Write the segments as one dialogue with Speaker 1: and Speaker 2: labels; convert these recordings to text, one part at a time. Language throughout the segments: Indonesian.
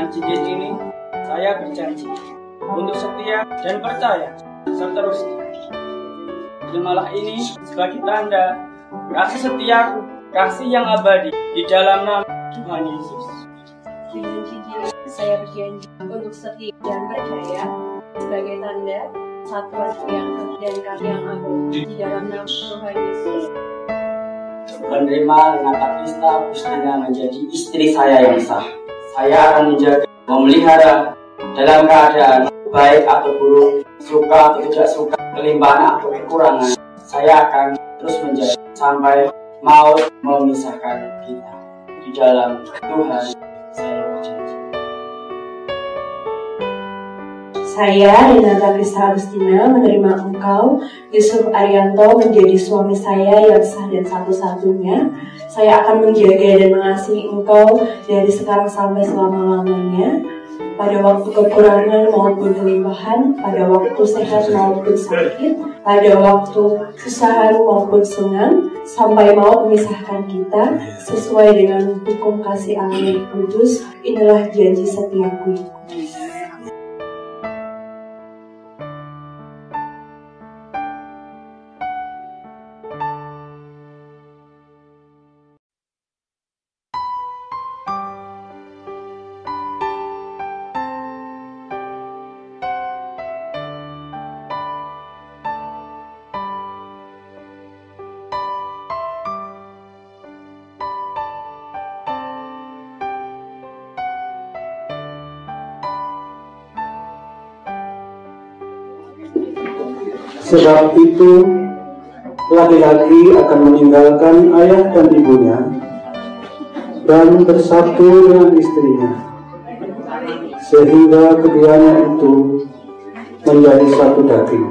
Speaker 1: Dengan cincin ini, saya berjanji untuk setia dan percaya seterusnya. Terimalah ini sebagai tanda kasih setiaku, kasih yang abadi di dalam nama Tuhan Yesus.
Speaker 2: Dengan cincin ini, saya berjanji untuk setia dan percaya sebagai tanda satuan yang dan kasih yang abadi di dalam nama Tuhan Yesus.
Speaker 1: Menerima dengan Agista Agustina menjadi istri saya yang sah. Saya akan menjaga, memelihara dalam keadaan baik atau buruk, suka atau tidak suka, kelimpahan atau kekurangan. Saya akan terus menjaga sampai maut memisahkan kita. Di dalam Tuhan saya berjanji.
Speaker 2: Saya, Renata Agista Agustina, menerima engkau, Yusuf Arianto, menjadi suami saya yang sah dan satu-satunya. Saya akan menjaga dan mengasihi engkau dari sekarang sampai selama-lamanya, pada waktu kekurangan maupun kelimpahan, pada waktu sehat maupun sakit, pada waktu kesusahan maupun senang, sampai maut memisahkan kita, sesuai dengan hukum kasih Allah yang kudus. Inilah janji setiaku.
Speaker 3: Sebab itu, laki-laki akan meninggalkan ayah dan ibunya dan bersatu dengan istrinya, sehingga keduanya itu menjadi satu daging.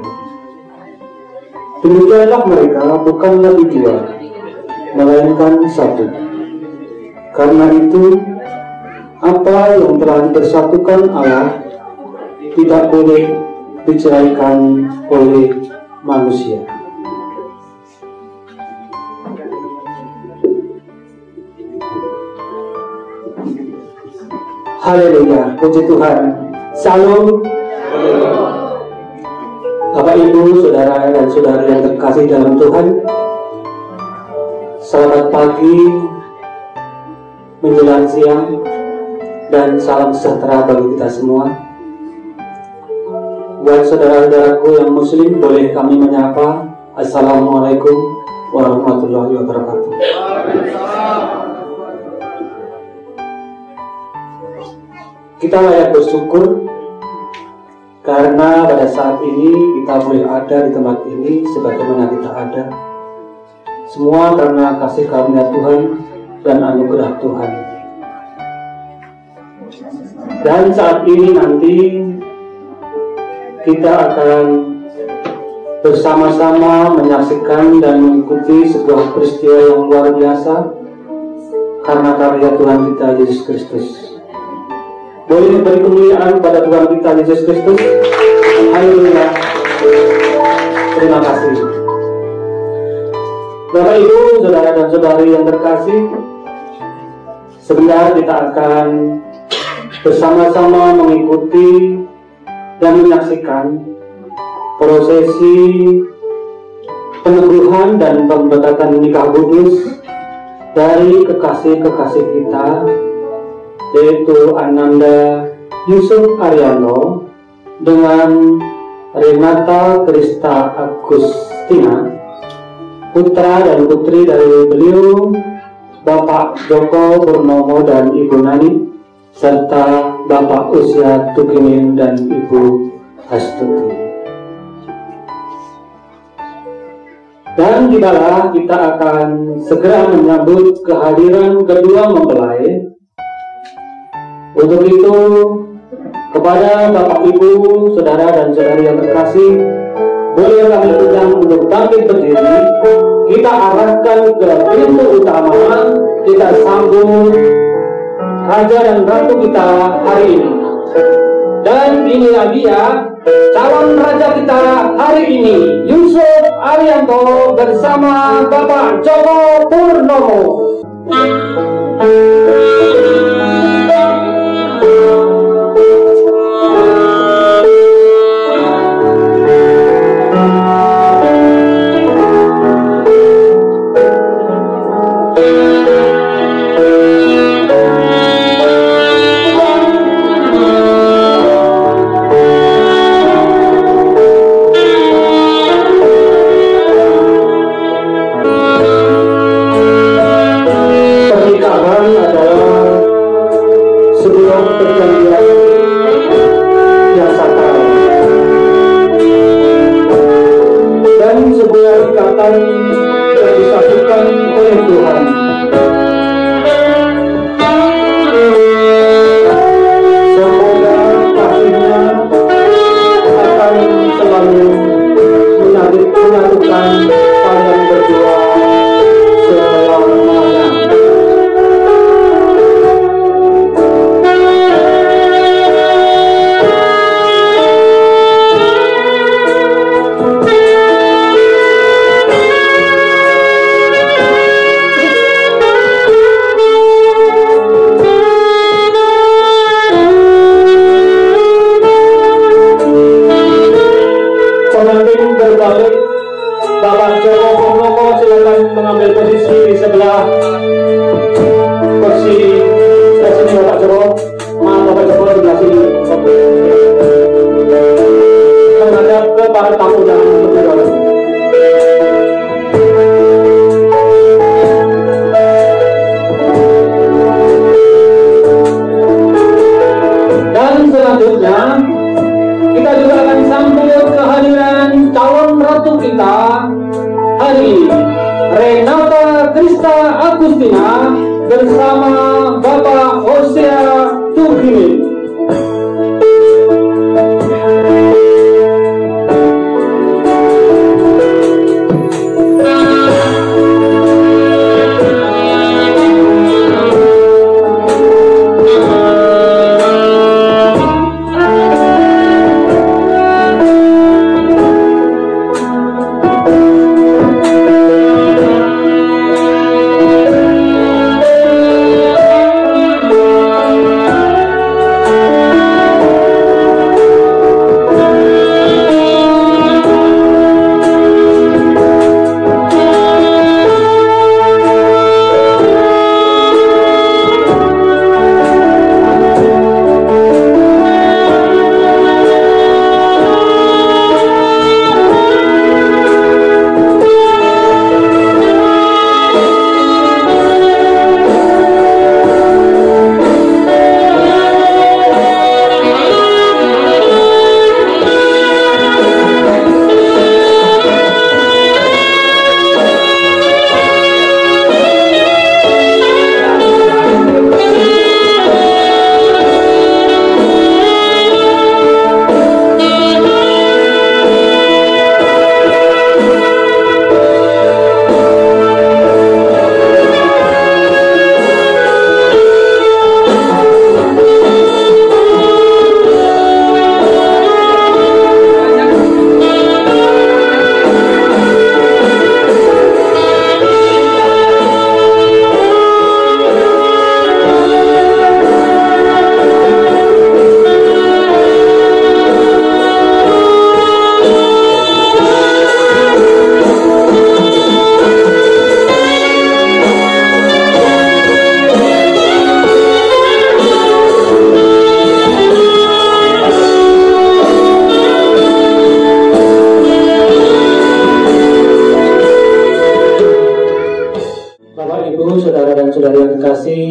Speaker 3: Demikianlah mereka bukan lagi dua, melainkan satu. Karena itu, apa yang telah dipersatukan Allah tidak boleh diceraikan oleh manusia. Haleluya, puji Tuhan. Salam. Bapak, Ibu, saudara dan saudari yang terkasih dalam Tuhan, selamat pagi menjelang siang dan salam sejahtera bagi kita semua. Buat saudara-saudaraku yang muslim, boleh kami menyapa Assalamualaikum warahmatullahi wabarakatuh. Kita layak bersyukur karena pada saat ini kita boleh ada di tempat ini sebagaimana kita ada. Semua karena kasih karunia Tuhan dan anugerah Tuhan. Dan saat ini nanti kita akan bersama-sama menyaksikan dan mengikuti sebuah peristiwa yang luar biasa karena karya Tuhan kita Yesus Kristus. Boleh beri kemuliaan pada Tuhan kita Yesus Kristus. Haleluya. Terima kasih. Bapak, Ibu, saudara dan saudari yang terkasih, sebentar kita akan bersama-sama mengikuti dan menyaksikan prosesi peneguhan dan pembekatan nikah kudus dari kekasih-kekasih kita, yaitu Ananda Yusuf Arianto dengan Renata Agista Agustina, putra dan putri dari beliau Bapak Joko Purnomo dan Ibu Nani, serta Bapak Usia Tukimin dan Ibu Astuti. Dan tibalah kita akan segera menyambut kehadiran kedua mempelai. Untuk itu, kepada Bapak, Ibu, saudara dan saudari yang terkasih, boleh kami undang untuk bangkit berdiri. Kita arahkan ke pintu utama. Kita sambut Raja dan Ratu kita hari ini. Dan inilah dia calon raja kita hari ini, Yusuf Arianto bersama Bapak Joko Purnomo. dipertemukan dan disatukan oleh Tuhan. Semoga kasih-Nya akan selalu menyatukan kalian berdua selamanya. Berbalik, Bapak Joko Purnomo silakan mengambil posisi di sebelah kursi sini Bapak Joko. Maaf Bapak Joko sebelah sini. Menghadap ke para tamu dan pemirsa. Dan selanjutnya kita juga akan sambut kehadiran calon ratu kita hari ini, Renata Krista Agustina bersama Bapak Hosea Tugimin.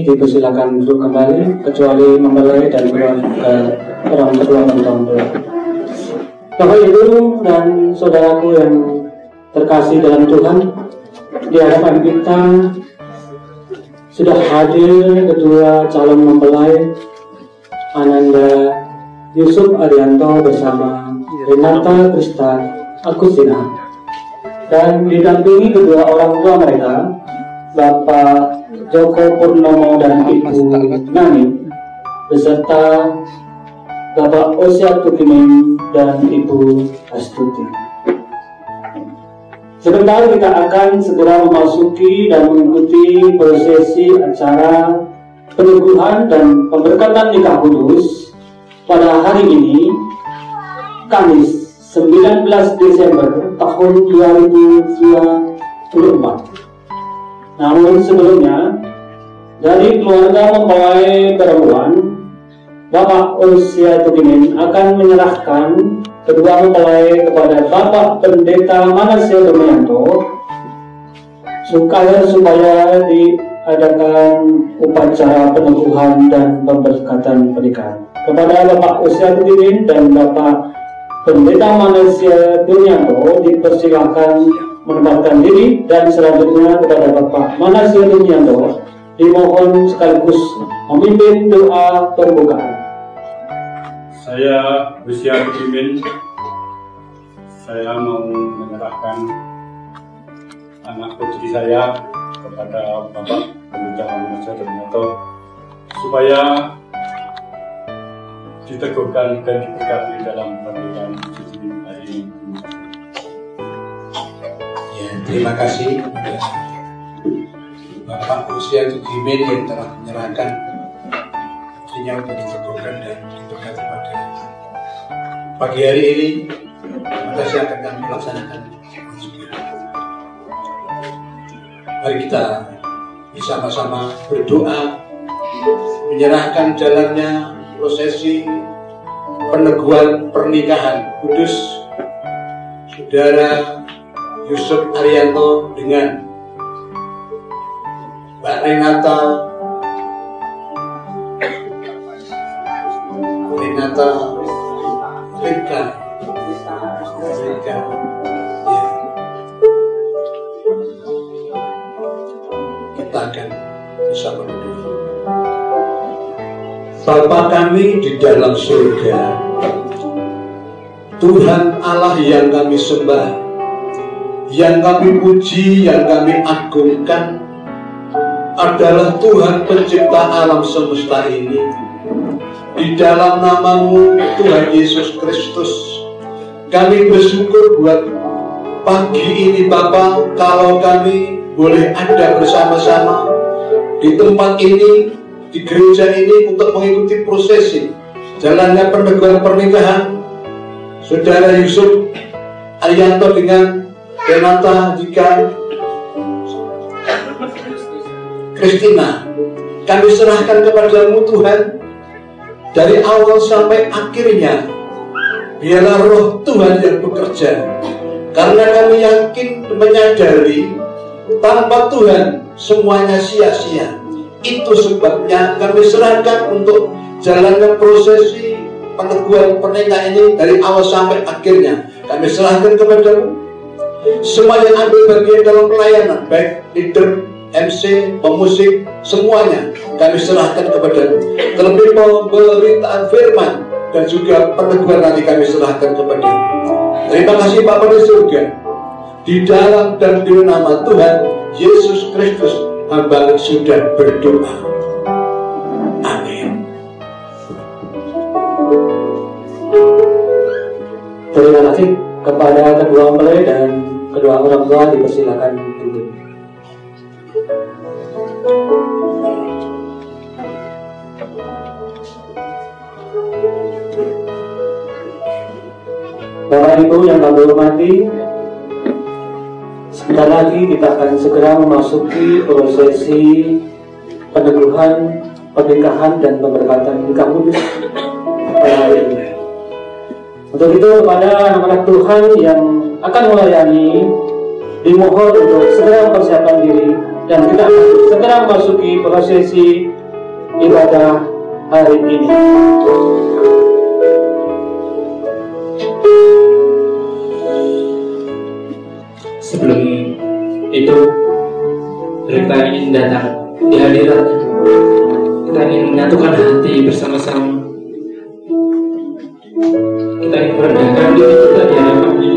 Speaker 3: Dipersilakan duduk kembali kecuali mempelai dan orang kedua mempelai. Bapak Ibu dan saudaraku yang terkasih dalam Tuhan, di hadapan kita sudah hadir kedua calon mempelai, Ananda Yusuf Arianto bersama Renata Krista Agustina, dan didampingi kedua orang tua mereka, Bapak Joko Purnomo dan Ibu Nani, beserta Bapak Hosea Tugimin dan Ibu Astuti. Sebentar kita akan segera memasuki dan mengikuti prosesi acara peneguhan dan pemberkatan nikah kudus pada hari ini, Kamis 19 Desember tahun 2024. Namun sebelumnya, dari keluarga mempelai perempuan, Bapak Hosea Tugimin akan menyerahkan kedua mempelai kepada Bapak Pendeta Manasya Domianto supaya diadakan upacara peneguhan dan pemberkatan pernikahan. Kepada Bapak Hosea Tugimin dan Bapak Pendeta Manasya Dunyanto dipersilahkan menempatkan diri, dan selanjutnya kepada Bapak Manasya Dunyanto dimohon sekaligus memimpin doa pembukaan.
Speaker 4: Saya Husiar Kimin. Saya mau menyerahkan anak putri saya kepada Bapak Pendeta Manasya Dunyanto supaya diteguhkan dan diberkati dalam pernikahan suci hari ini.
Speaker 5: Ya, terima kasih kepada Bapak Husiar Kimin yang telah menyerahkan putrinya untuk diteguhkan dan diberkati pada pagi hari ini. Maka saya akan kami laksanakan. Mari kita bersama-sama berdoa menyerahkan jalannya prosesi peneguhan pernikahan kudus Saudara Yusuf Arianto dengan Mbak Renata Rika. Ya. Kita akan bisa berdoa. Bapa kami di dalam surga, Tuhan Allah yang kami sembah, yang kami puji, yang kami agungkan adalah Tuhan pencipta alam semesta ini. Di dalam nama-Mu Tuhan Yesus Kristus, kami bersyukur buat pagi ini Bapa, kalau kami boleh ada bersama-sama di tempat ini, di gereja ini untuk mengikuti prosesi jalannya peneguhan pernikahan Saudara Yusuf Arianto dengan Renata Jika Kristina. Kami serahkan kepadamu Tuhan, dari awal sampai akhirnya biarlah roh Tuhan yang bekerja, karena kami yakin menyadari tanpa Tuhan semuanya sia-sia. Itu sebabnya kami serahkan untuk jalannya prosesi peneguhan pernikahan ini dari awal sampai akhirnya. Kami serahkan kepadamu. Semua yang ambil bagian dalam pelayanan, baik leader, MC, pemusik, semuanya kami serahkan kepadamu. Terlebih pemberitaan firman dan juga peneguhan nanti kami serahkan kepadamu. Terima kasih Bapa di surga. Di dalam dan di nama Tuhan Yesus Kristus hamba sudah berdoa. Amin.
Speaker 3: Terima kasih kepada kedua mempelai dan kedua orang tua, dipersilakan duduk. Bapak Ibu yang kami hormati, sebentar lagi kita akan segera memasuki prosesi peneguhan pernikahan dan pemberkatan nikah kudus pada hari ini. Untuk itu kepada anak-anak Tuhan yang akan melayani, dimohon untuk segera mempersiapkan diri dan kita akan segera memasuki prosesi ibadah hari ini.
Speaker 6: Sebelum itu, kita ingin datang di hadirat, kita ingin menyatukan hati bersama-sama. Kita ingin merendahkan diri kita di hadapan-Nya.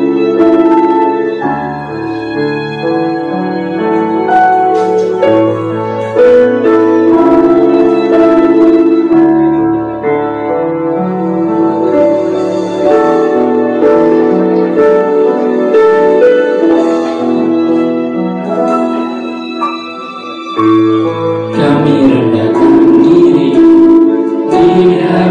Speaker 7: Kami rendahkan diri di hadapan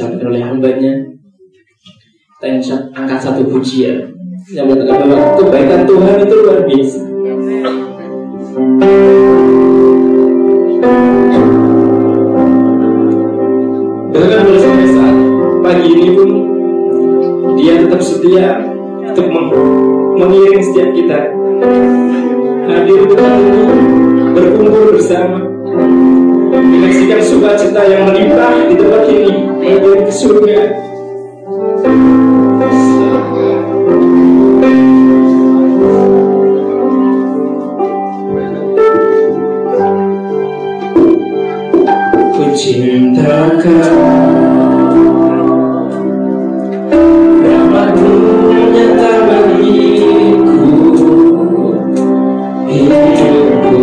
Speaker 6: disampaikan oleh hambanya. Kita angkat satu pujian yang mengatakan bahwa kebaikan Tuhan itu luar biasa. Bahkan pada sampai saat pagi ini pun Dia tetap setia untuk mengiring setiap kita hadir bertemu, berkumpul bersama, menyaksikan sukacita yang melimpah di tempat ini, menuju ke surga. Ku cinta Kau, rahmat-Mu nyata bagiku, hidupku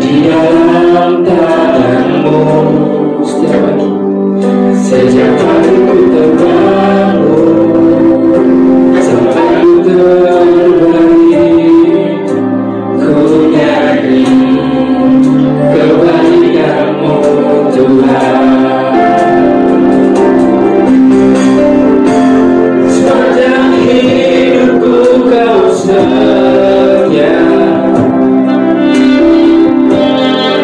Speaker 6: di dalam tangan-Mu. Setiap pagi sejak pagi ku terbangun sampai ku terbangkit, ku nyanyi kebaikan-Mu Tuhan. Sepanjang hidupku Kau setia,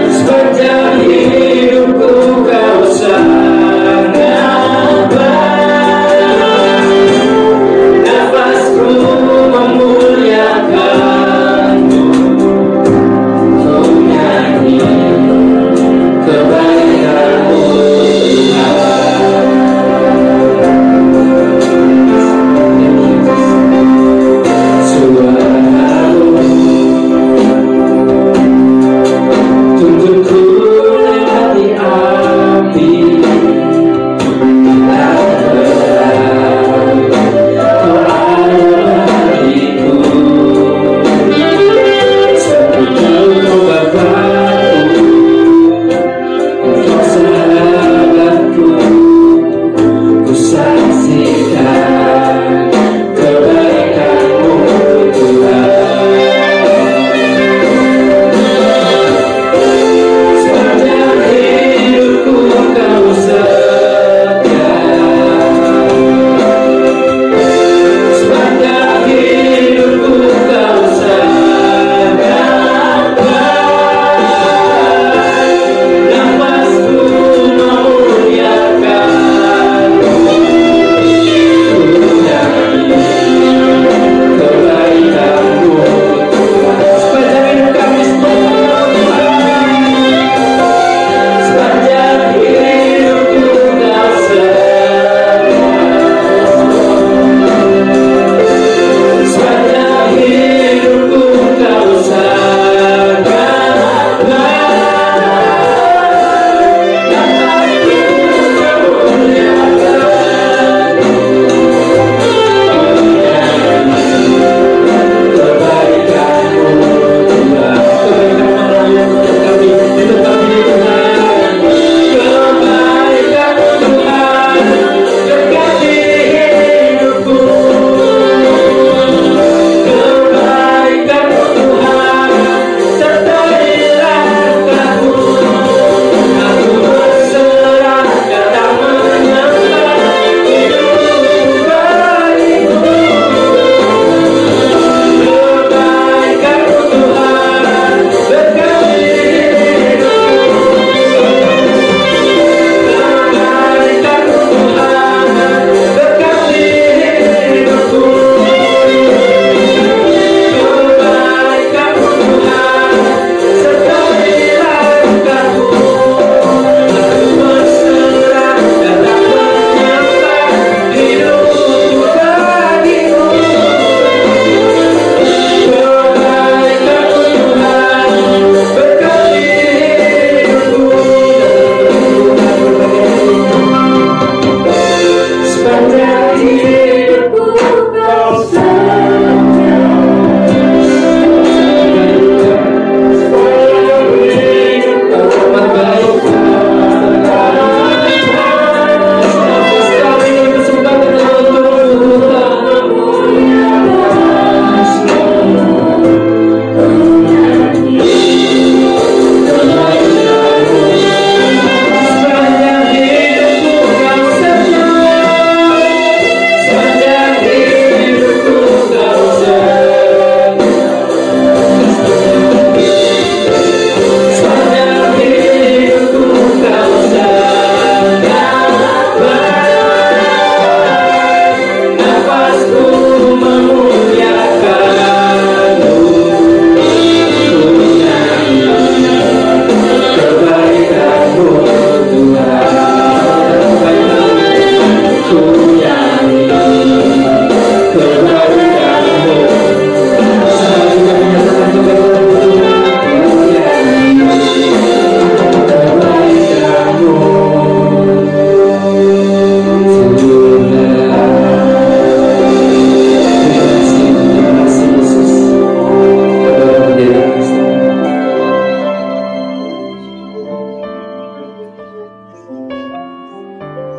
Speaker 6: sepanjang hidupku Kau sangat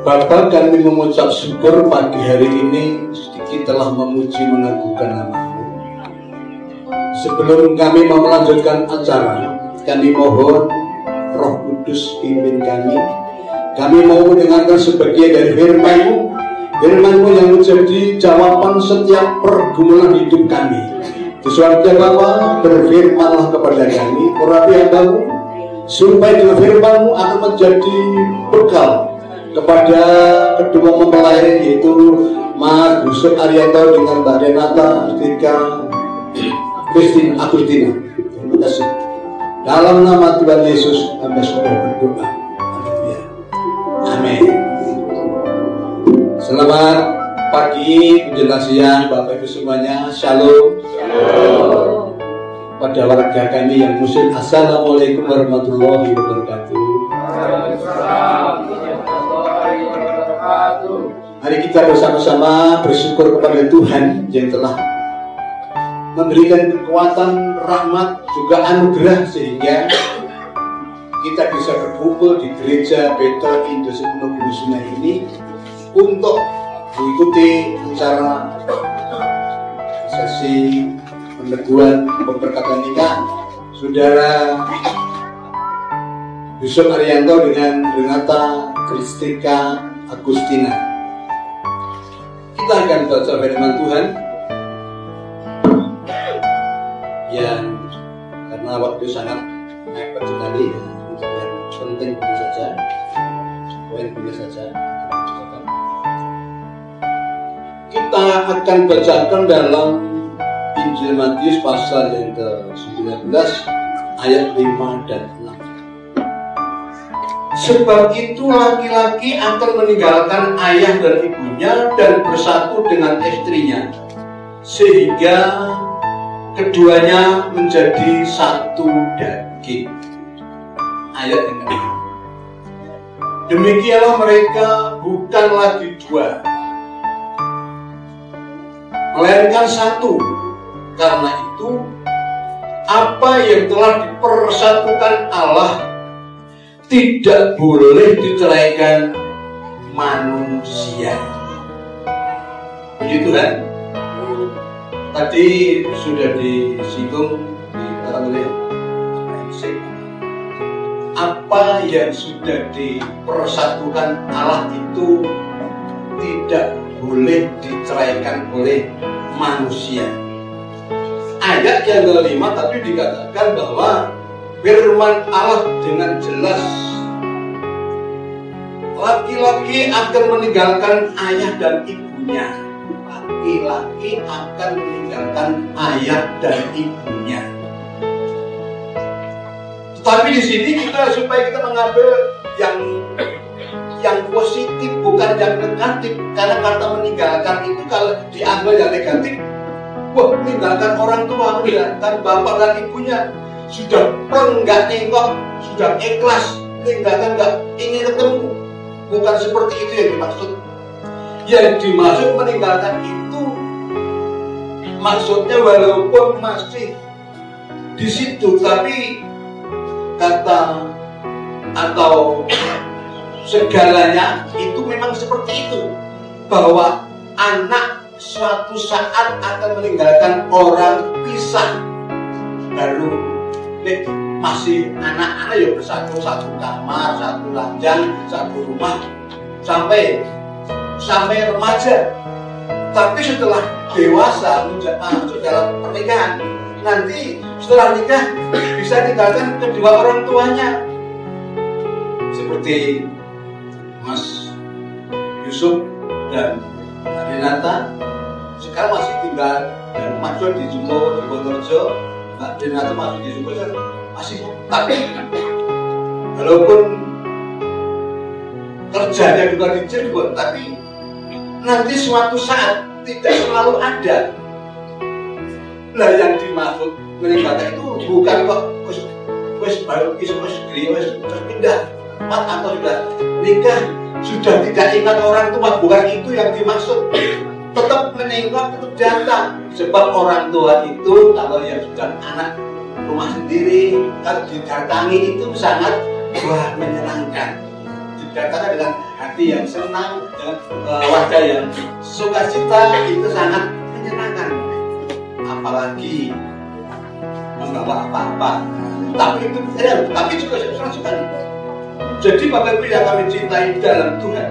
Speaker 5: Bapa, kami mengucap syukur pagi hari ini sedikit telah memuji mengagungkan nama-Mu. Sebelum kami mau melanjutkan acara, kami mohon Roh Kudus pimpin kami. Kami mau mendengarkan sebagian dari firman-Mu, firman-Mu yang menjadi jawaban setiap pergumulan hidup kami. Sesuatu Bapa, berfirmanlah kepada kami, urapi hamba-Mu, supaya dengan firman-Mu akan menjadi bekal kepada kedua mempelai, yaitu Mas Yusuf Arianto dengan Mbak Renata Christine Agustina. Terima kasih. Dalam nama Tuhan Yesus kami sudah berdoa. Amin. Selamat pagi, menjelang siang, Bapak Ibu semuanya. Shalom. Shalom. Pada warga kami yang muslim, assalamualaikum warahmatullahi wabarakatuh. Mari kita bersama-sama bersyukur kepada Tuhan yang telah memberikan kekuatan, rahmat, juga anugerah sehingga kita bisa berkumpul di gereja Betel Indonesia Gunung ini untuk mengikuti acara sesi peneguhan pemberkatan nikah Saudara Yusuf Arianto dengan Renata Christina Agustina. Kita akan baca firman Tuhan yang karena waktu sangat mepet sekali, yang penting tentu saja, poin boleh saja. Kita akan bacakan dalam Injil Matius pasal yang ke-19 ayat 5 dan 6. Sebab itu laki-laki akan meninggalkan ayah dan ibunya dan bersatu dengan istrinya, sehingga keduanya menjadi satu daging. Ayat yang ke-6. Demikianlah mereka bukan lagi dua, melainkan satu. Karena itu, apa yang telah dipersatukan Allah tidak boleh diceraikan manusia. Begitu kan? Tadi sudah disinggung di dalam apa yang sudah dipersatukan Allah itu tidak boleh diceraikan oleh manusia. Ayat yang ke-5 tapi dikatakan bahwa firman Allah dengan jelas, laki-laki akan meninggalkan ayah dan ibunya. Laki-laki akan meninggalkan ayah dan ibunya. Tetapi di sini kita supaya kita mengambil yang positif, bukan yang negatif. Karena kata meninggalkan itu kalau diambil yang negatif, wah, meninggalkan orang tua, meninggalkan bapak dan ibunya. Sudah nggak nengok, sudah ikhlas, tinggalkan nggak ingin ketemu. Bukan seperti itu yang dimaksud. Yang dimaksud meninggalkan itu maksudnya walaupun masih di situ, tapi kata atau segalanya itu memang seperti itu, bahwa anak suatu saat akan meninggalkan orang, pisah. Baru masih anak-anak ya bersatu, satu kamar, satu ranjang, satu rumah sampai remaja. Tapi setelah dewasa masuk dalam pernikahan, nanti setelah nikah bisa tinggalkan kedua orang tuanya. Seperti Mas Yusuf dan Renata sekarang masih tinggal dan masuk di Jumbo, di Bontorjo. Mbak Renata masuk di Jumbo masih, tapi walaupun kerjanya juga di Cirebon, tapi nanti suatu saat tidak selalu ada. Nah, yang dimaksud menikah itu bukan kok wis baru wis pindah atau sudah nikah sudah tidak ingat orang tua, bukan itu yang dimaksud. Tetap meninggal, tetap datang. Sebab orang tua itu kalau yang sudah anak rumah sendiri, kalau didatangi itu sangat menyenangkan. Didatangi dengan hati yang senang, dengan wajah yang sukacita, itu sangat menyenangkan. Apalagi membawa apa-apa. Tapi juga senang sekali. Jadi Bapak Ibu yang kami cintai dalam Tuhan,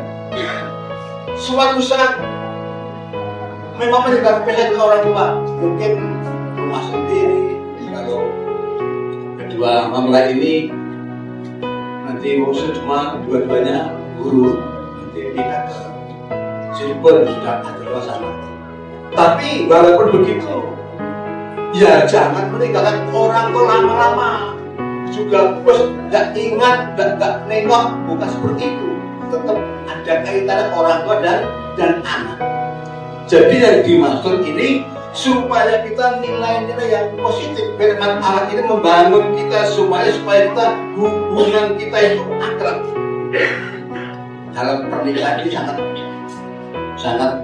Speaker 5: suatu saat memang mereka pengen ke orang tua, mungkin rumah sendiri. Kalau kedua mempelai ini nanti mau cuma dua-duanya guru, nanti pindah ke Cirebon sudah ada dua sana. Tapi walaupun begitu, ya jangan meninggalkan orang tua lama-lama. Juga bos tidak ingat, tidak nengok, bukan seperti itu. Tetap ada kaitan orang tua dan anak. Jadi yang dimaksud ini supaya kita nilai-nilai yang positif. Firman Allah ini membangun kita supaya kita hubungan kita itu akrab. Dalam pernikahan ini sangat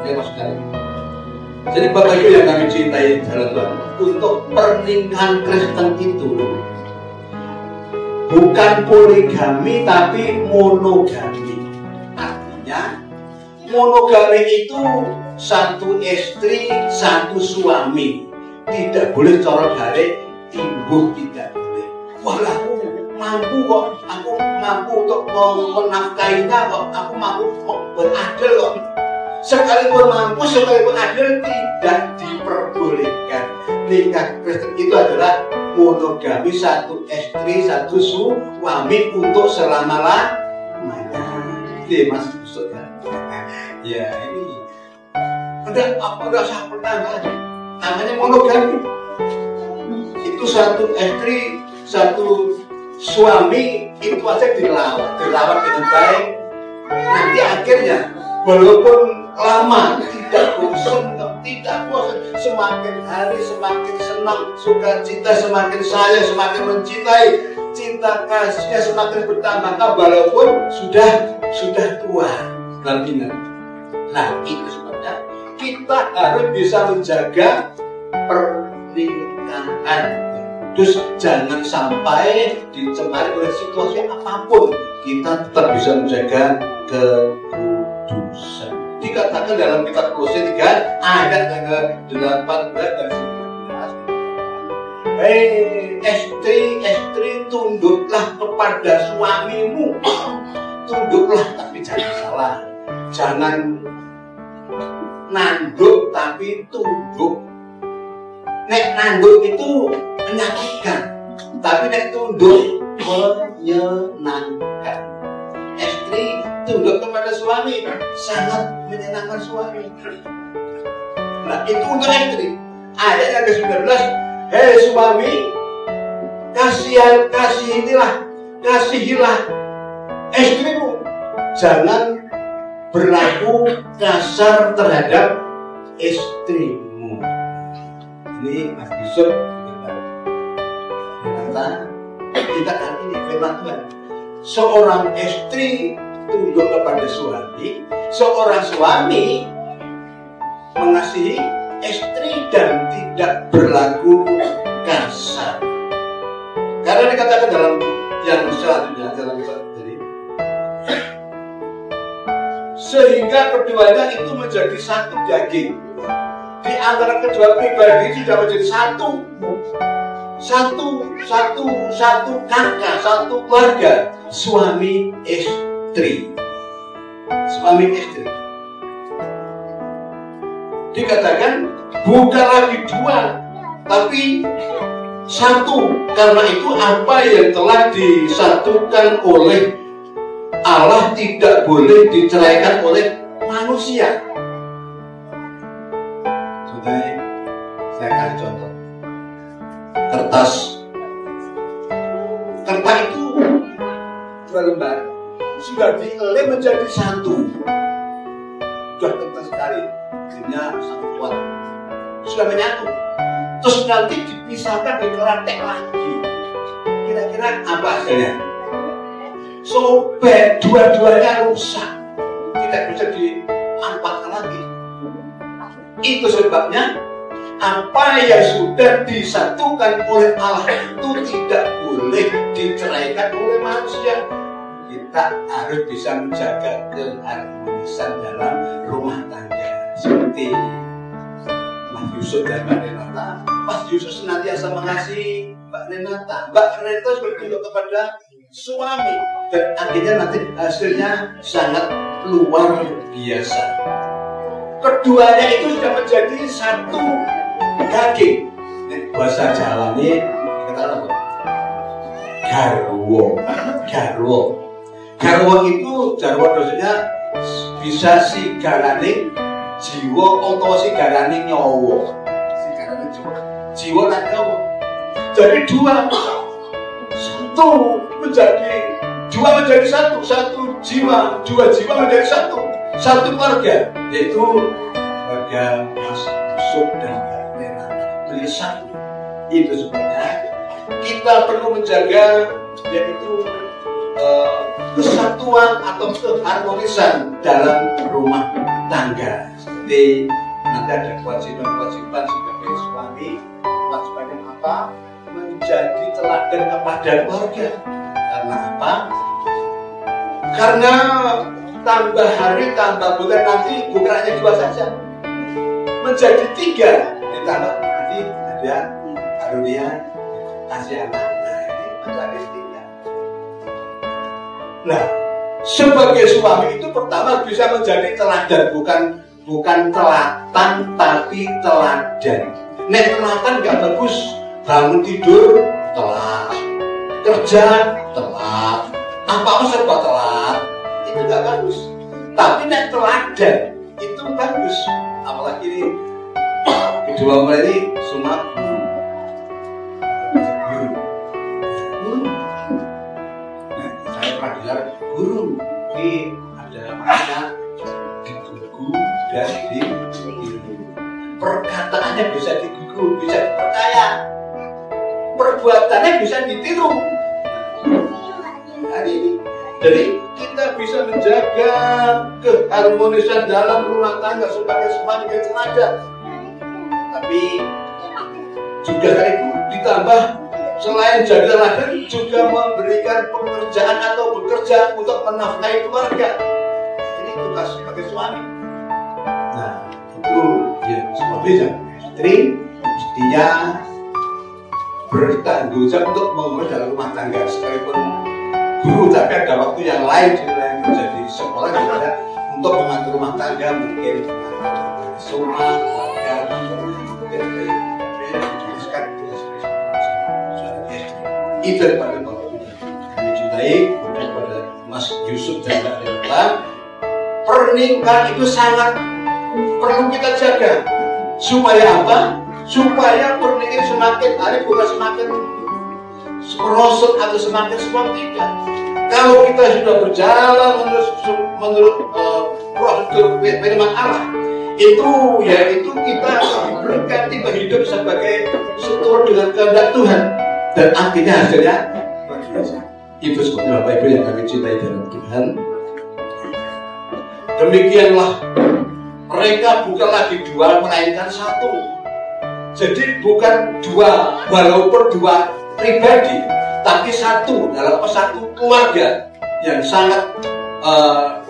Speaker 5: jelas sekali. Jadi Bapak Ibu yang kami cintai dalam Tuhan, untuk pernikahan Kristen itu bukan poligami tapi monogami. Artinya monogami itu satu istri, satu suami. Tidak boleh corot hari timbuh, tidak boleh. Wah, aku mampu kok, aku mampu untuk menafkahinya kok, aku mampu beradil kok. Sekalipun mampu, sekalipun adil, tidak diperbolehkan. Nikah Kristen itu adalah monogami, satu istri, satu suami untuk selama-lamanya. Itu Mas maksudnya. Ya ini udah saya pernah namanya monogami. Itu satu istri, satu suami, itu aja dirawat dengan baik. Nanti akhirnya walaupun lama tidak bosan, semakin hari semakin senang, sukacita semakin sayang, semakin mencintai, cinta kasihnya semakin bertambah walaupun sudah tua. Dan ingat, nah itu sebabnya kita harus bisa menjaga pernikahan. Terus jangan sampai dicemari oleh situasi apapun, kita tetap bisa menjaga kekudusan. Dikatakan dalam kitab Kolose 3 ayat yang ke-18 dan 19. Istri, tunduklah kepada suamimu. Tunduklah, tapi jangan salah. Jangan nanduk tapi tunduk. Nek nanduk itu menyakitkan, tapi nek tunduk menyenangkan. Istri tunduk kepada suami sangat menyenangkan suami. Nah itu untuk istri. Ayat yang ke-19, hei suami, kasihilah istrimu, jangan berlaku kasar terhadap istrimu. Ini Mas Yusuf kita kali ini firman Tuhan. Seorang istri tunduk kepada suami, seorang suami mengasihi istri dan tidak berlaku kasar. Karena dikatakan dalam yang selanjutnya dalam tadi, sehingga keduanya itu menjadi satu daging. Di antara kedua pribadi sudah menjadi satu kakak, satu keluarga, suami istri. Dikatakan bukan lagi dua, tapi satu. Karena itu apa yang telah disatukan oleh Allah tidak boleh diceraikan oleh manusia. Sudah, saya kasih contoh. Kertas itu 2 lembar sudah dielem menjadi satu. sudah kencang sekali, jadinya sangat kuat, sudah menyatu. Terus nanti dipisahkan, dikerantek lagi. Kira-kira apa hasilnya? Sobek, dua-duanya rusak, tidak bisa diampatkan lagi. Itu sebabnya apa yang sudah disatukan oleh Allah itu tidak boleh diceraikan oleh manusia. Kita harus bisa menjaga keharmonisan dalam rumah tangga. Seperti Mas Yusuf dan Mbak Renata. Mas Yusuf senantiasa mengasihi Mbak Renata. Mbak Renata bertunduk kepada suami, dan akhirnya nanti hasilnya sangat luar biasa. Keduanya itu sudah menjadi satu daging. Bahasa Jawa ini dikatakan apa? Garwo. Garwo itu maksudnya bisa sigaraning jiwa atau sigaraning nyawa. Sigaraning jiwa dan nyawa. Jadi dua menjadi satu jiwa, dua jiwa menjadi satu keluarga, yaitu keluarga Mas Yusuf dan menjadi satu. Itu sebenarnya kita perlu menjaga, yaitu kesatuan atau keharmonisan dalam rumah tangga. Seperti nanti ada kewajiban sebagai suami, kewajiban apa? Menjadi teladan kepada keluarga. Karena apa? Karena tambah hari tambah bulan nanti bukan hanya 2 saja, menjadi 3. Ditambah nanti ada karunia kasih anak. Nah, ini menjadi 3. Nah, sebagai suami itu pertama bisa menjadi teladan, bukan telatan tapi teladan. Nek telatan gak bagus, bangun tidur telat, kerja telat, apa-apa serba telat, itu gak bagus. Tapi nek teladan itu bagus. Apalagi ini kedua mulai ini semua guru. Nah, saya pernah dengar guru ini ada makna digugu dan ditiru. Perkataannya bisa digugu, bisa dipercaya, perbuatannya bisa ditiru. Hari ini, jadi kita bisa menjaga keharmonisan dalam rumah tangga sebagai sebagai teladan. Tapi juga dari itu ditambah selain jadi teladan juga memberikan pekerjaan atau bekerja untuk menafkahi keluarga. Ini tugas sebagai suami. Nah, itu ya suami dan istri mestinya bertanggung jawab untuk mengurus dalam rumah tangga. Sekalipun guru, tapi ada waktu yang lain selain menjadi sekolah juga untuk mengatur rumah tangga, mungkin rumah keluarga, itu daripada Bapak Ibu kami cintai, kepada Mas Yusuf dan Mbak Renata. Pernikahan itu sangat perlu kita jaga. Supaya apa? Supaya pernikahan semakin hari bukan semakin merosot atau semakin semua, tidak. Kalau kita sudah berjalan menurut prosedur firman Allah, itu yaitu kita diberikan tipe hidup sebagai seturut dengan kehendak Tuhan, dan akhirnya hasilnya luar biasa. Itu sebabnya Bapak Ibu yang kami cintai dalam Tuhan. Demikianlah, mereka bukan lagi dua melainkan satu. Jadi bukan dua, walaupun dua pribadi, tapi satu dalam satu keluarga yang sangat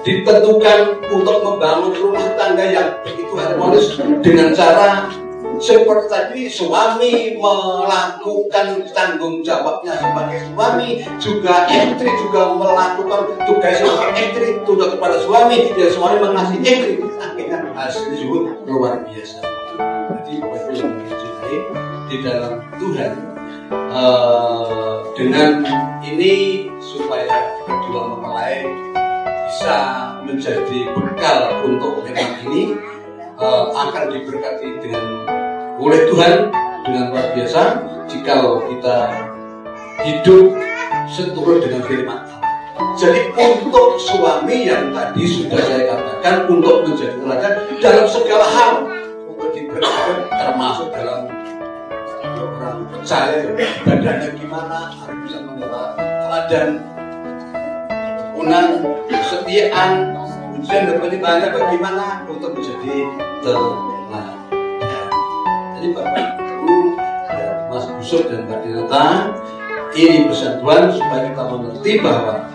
Speaker 5: ditentukan untuk membangun rumah tangga yang begitu harmonis dengan cara seperti tadi, suami melakukan tanggung jawabnya sebagai suami, juga istri juga melakukan tugas sebagai istri, tunduk kepada suami, dan suami mengasihi istri. Akhirnya hasilnya juga luar biasa. Jadi Bapak Ibu yang mencintai di dalam Tuhan, dengan ini supaya kedua mempelai bisa menjadi bekal untuk memang ini akan diberkati oleh Tuhan dengan luar biasa jika kita hidup seturut dengan firman Allah. Jadi untuk suami yang tadi sudah saya katakan untuk menjadi teladan dalam segala hal, untuk diperhatikan termasuk dalam orang percaya badannya gimana harus bisa menjadi teladan, kesetiaan, ujian dan penimbangannya bagaimana untuk menjadi teladan. Jadi Bapak Ibu, Mas Yusuf dan Mbak Dinata, ini pesan Tuhan supaya kita mengerti bahwa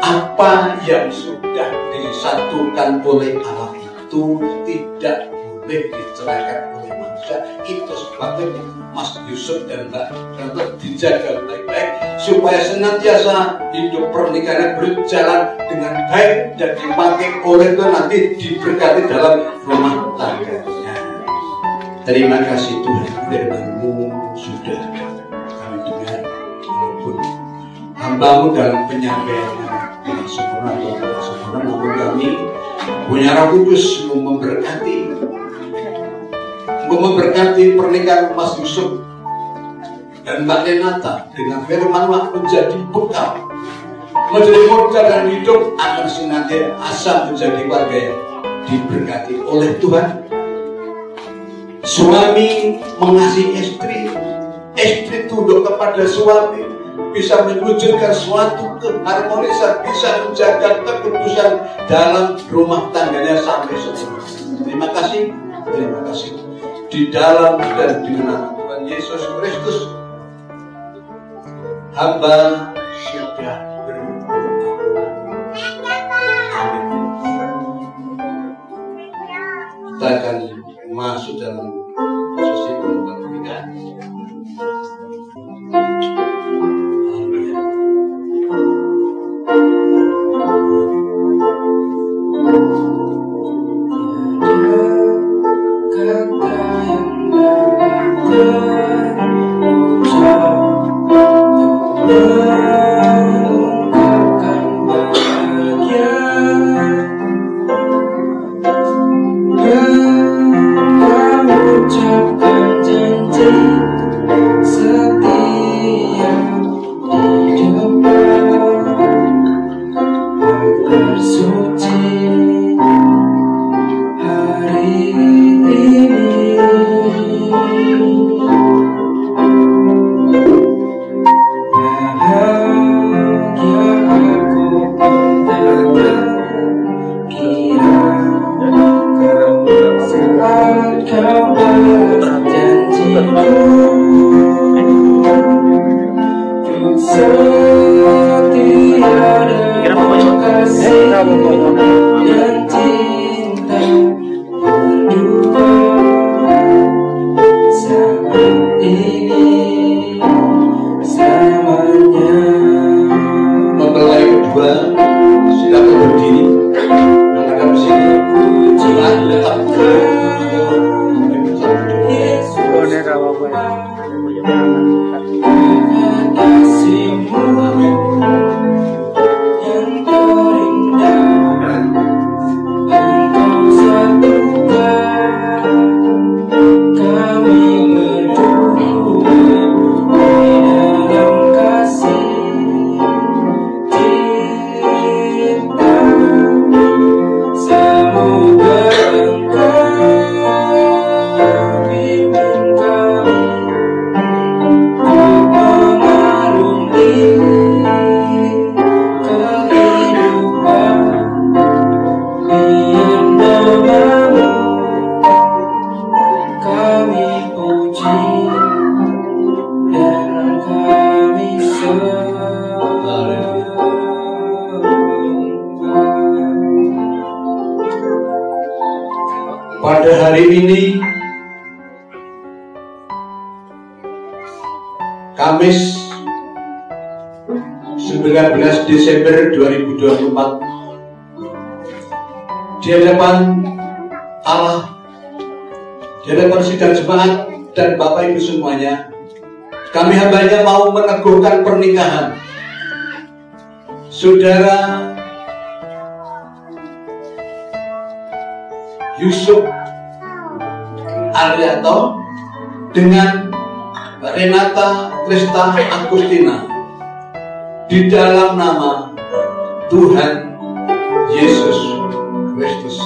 Speaker 5: apa yang sudah disatukan oleh Allah itu tidak boleh diceraikan oleh manusia. Itu sebabnya Mas Yusuf dan Mbak Dinata dijaga baik-baik supaya senantiasa hidup pernikahannya berjalan dengan baik dan dipakai oleh Tuhan, nanti diberkati dalam rumah tangganya. Terima kasih Tuhan, firman-Mu sudah kami dengar, walaupun hamba-Mu dalam penyampaiannya tidak sempurna atau tidak sempurna, namun kami punya Roh Kudus memberkati pernikahan Mas Yusuf dan Mbak Renata dengan firman-Mu menjadi bekal, menjadi modal dan hidup akan senantiasa menjadi warga yang diberkati oleh Tuhan. Suami mengasihi istri, istri tunduk kepada suami, bisa mewujudkan suatu keharmonisan, bisa menjaga kekudusan dalam rumah tangganya sampai seterusnya. Terima kasih. Di dalam dan di nama Tuhan Yesus Kristus, hamba sudah berdoa. Kita akan masuk dalam posisi pernikahan. Pada hari ini, Kamis 19 Desember 2024, di hadapan Allah, di hadapan sidang jemaat dan Bapak Ibu semuanya, kami hambanya mau meneguhkan pernikahan Saudara Yusuf Arianto dengan Mbak Renata Krista Agustina di dalam nama Tuhan Yesus Kristus.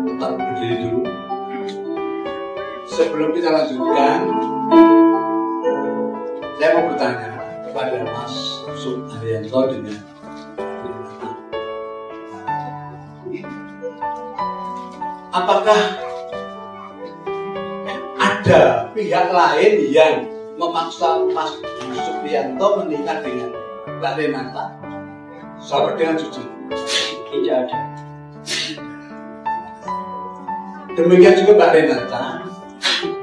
Speaker 5: Tetap berdiri dulu. Sebelum kita lanjutkan, saya mau bertanya kepada Mas Yusuf Arianto dengan apakah ada pihak lain yang memaksa Mas Yusuf Arianto menikah dengan Mbak Renata? Jawab dengan jujur.
Speaker 1: Tidak ada.
Speaker 5: Demikian juga Mbak Renata.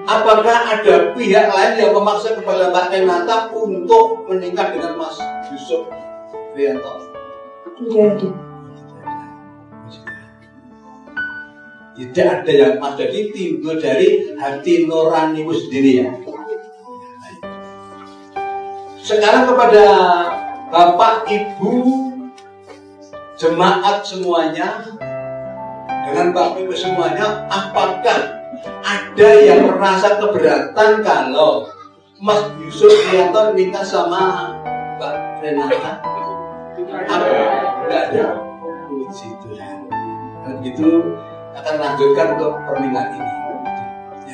Speaker 5: Apakah ada pihak lain yang memaksa kepada Mbak Renata untuk menikah dengan Mas Yusuf Arianto?
Speaker 2: Tidak ada.
Speaker 5: Tidak ada yang Mas, jadi timbul dari hati nuranimu sendiri ya. Sekarang kepada Bapak Ibu jemaat semuanya, dengan Bapak Ibu semuanya, apakah ada yang merasa keberatan kalau Mas Yusuf Arianto nikah sama Mbak Renata? Tidak ada. Puji Tuhan. Dan itu akan lanjutkan untuk pernikahan ini.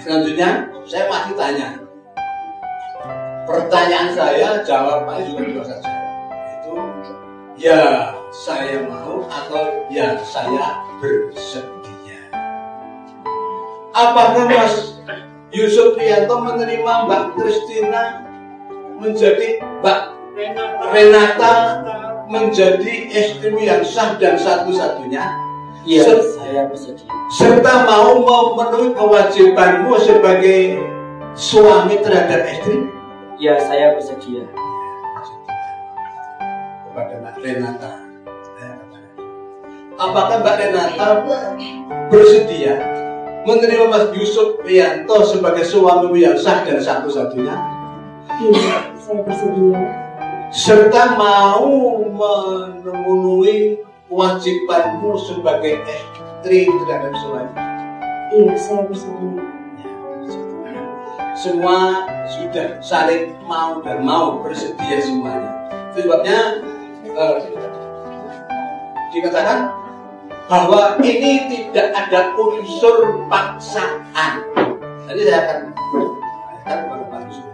Speaker 5: Selanjutnya saya masih tanya. Pertanyaan saya, jawabannya juga dua saja. Itu ya saya mau atau ya saya bersedia. Apakah Mas Yusuf Arianto menerima Mbak Kristina menjadi Mbak Renata menjadi istri yang sah dan satu-satunya?
Speaker 1: Iya, saya bersedia.
Speaker 5: Serta mau memenuhi kewajibanmu sebagai suami terhadap istri?
Speaker 1: Ya, saya bersedia.
Speaker 5: Kepada Mbak Renata, apakah Mbak Renata bersedia menerima Mas Yusuf Arianto sebagai suami yang sah dan satu-satunya?
Speaker 2: Iya, saya bersedia.
Speaker 5: Serta mau memenuhi kewajibanmu sebagai istri terhadap suami?
Speaker 2: Iya, saya bersedia.
Speaker 5: Semua sudah saling mau dan mau bersedia semuanya. Itu sebabnya dikatakan bahwa ini tidak ada unsur paksaan. Tadi saya akan kepada Pak Yusuf.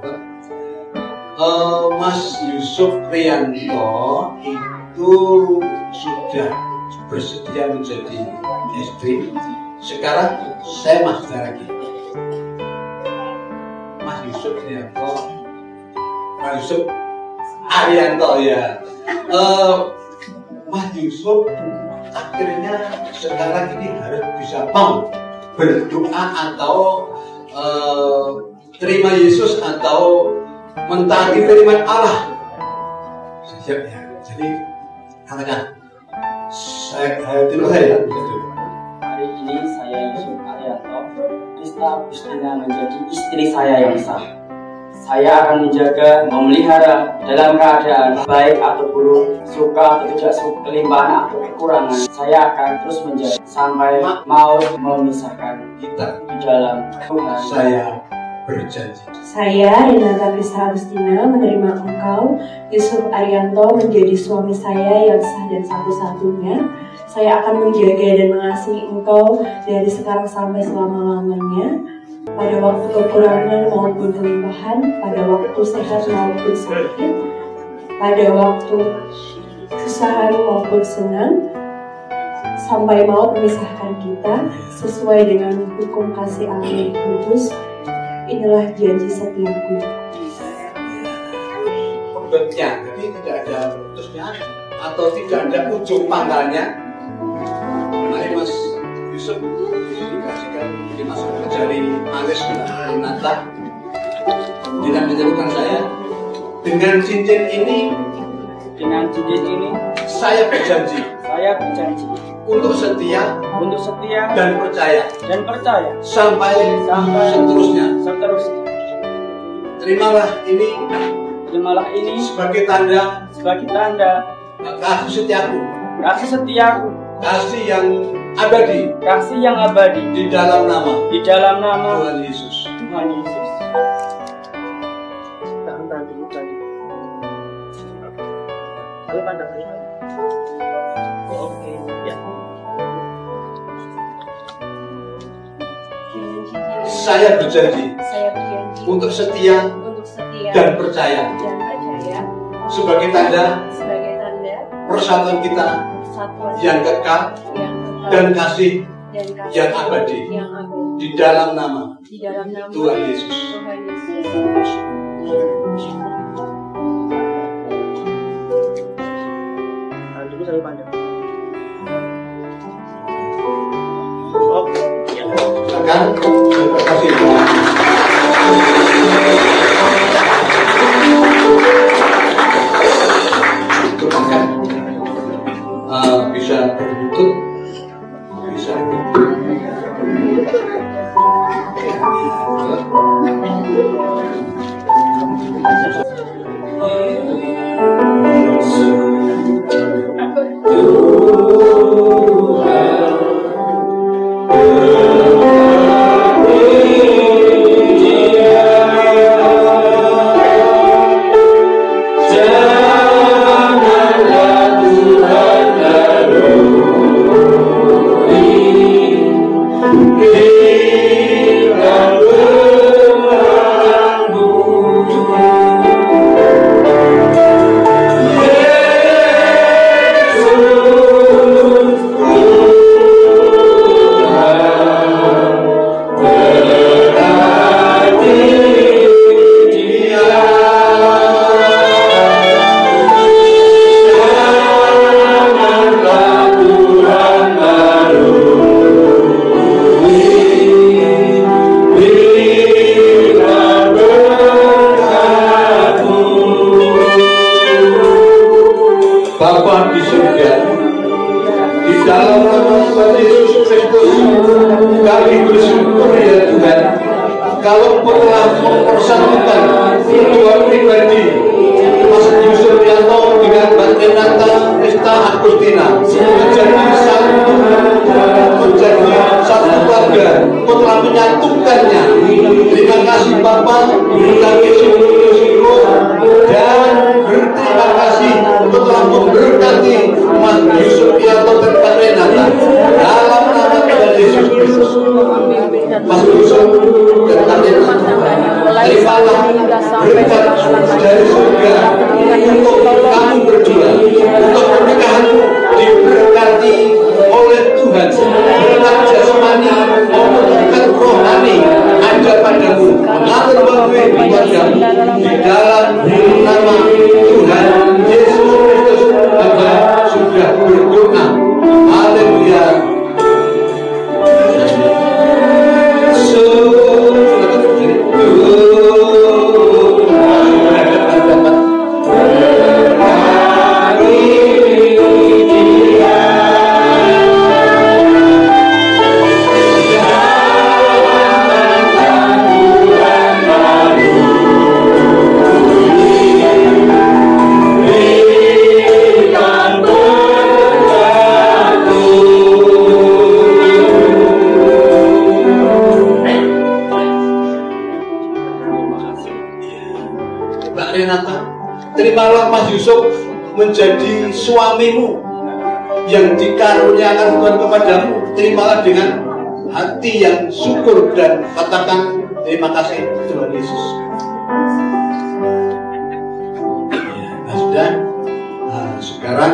Speaker 5: Mas Yusuf Arianto itu sudah bersedia menjadi istri. Sekarang saya masuk lagi. Mas Yusuf Arianto, Mas Yusuf Arianto ya. Mas Yusuf akhirnya sekarang ini harus bisa mau berdoa atau terima Yesus atau mentaati firman Allah. Siap ya. Jadi katakan saya dulu saya.
Speaker 1: Hari ini saya Yusuf Arianto, Krista Agustina menjadi istri saya yang sah. Saya akan menjaga, memelihara dalam keadaan baik atau buruk, suka atau tidak suka, kelimpahan atau kekurangan. Saya akan terus menjaga sampai maut memisahkan
Speaker 5: Kita
Speaker 1: di dalam Tuhan.
Speaker 5: saya berjanji.
Speaker 2: Saya, Renata Krista Agustina, menerima engkau, Yusuf Arianto, menjadi suami saya yang sah dan satu-satunya. Saya akan menjaga dan mengasihi engkau dari sekarang sampai selama-lamanya. Pada waktu kekurangan maupun kelimpahan, pada waktu sehat maupun sakit, pada waktu kesusahan maupun senang, sampai maut memisahkan kita sesuai dengan hukum kasih Allah yang kudus. Inilah janji setiaku.
Speaker 5: Pembetnya, jadi tidak ada putusnya atau tidak ada ujung pangkalnya. Mari Mas Yusuf dikasihkan dimasukkan jari manis dengan Renata. Tidak menjatuhkan saya. Dengan cincin ini saya berjanji untuk setia dan percaya sampai seterusnya. Terimalah ini sebagai tanda kasih setiaku, kasih yang abadi di dalam nama Tuhan Yesus. Saya berjanji untuk setia dan percaya sebagai tanda persatuan kita yang kekal dan kasih yang abadi di dalam nama Tuhan Yesus. Silakan, terima kasih. Silakan bisa berlutut, bisa. Bapa di surga, di dalam nama Tuhan Yesus Kristus, kami bersyukur ya Tuhan, kalau Engkau telah mempersatukan kedua pribadi Mas Yusuf Yanto dengan Mbak Renata Esta Agustina menjadi satu keluarga. Engkau telah menyatukannya. Terima kasih Bapa, kami syukur dan berterima kasih Engkau telah memberkati Mas Yusuf Yanto dan Mbak Renata dalam nama Tuhan Yesus Kristus. Mas Yusuf dan Mbak Renata, terimalah berkat dari surga untuk kamu berdua, untuk pernikahanmu diberkati oleh Tuhan. Berkat jasmani maupun berkat rohani ada padamu, mengatur waktu keluargamu di dalam nama Tuhan Yesus Kristus. Hamba sudah berdoa. Haleluya. Terimalah Mas Yusuf menjadi suamimu yang dikaruniakan Tuhan kepadamu. Terimalah dengan hati yang syukur dan katakan terima kasih Tuhan Yesus. Nah, sudah. Sekarang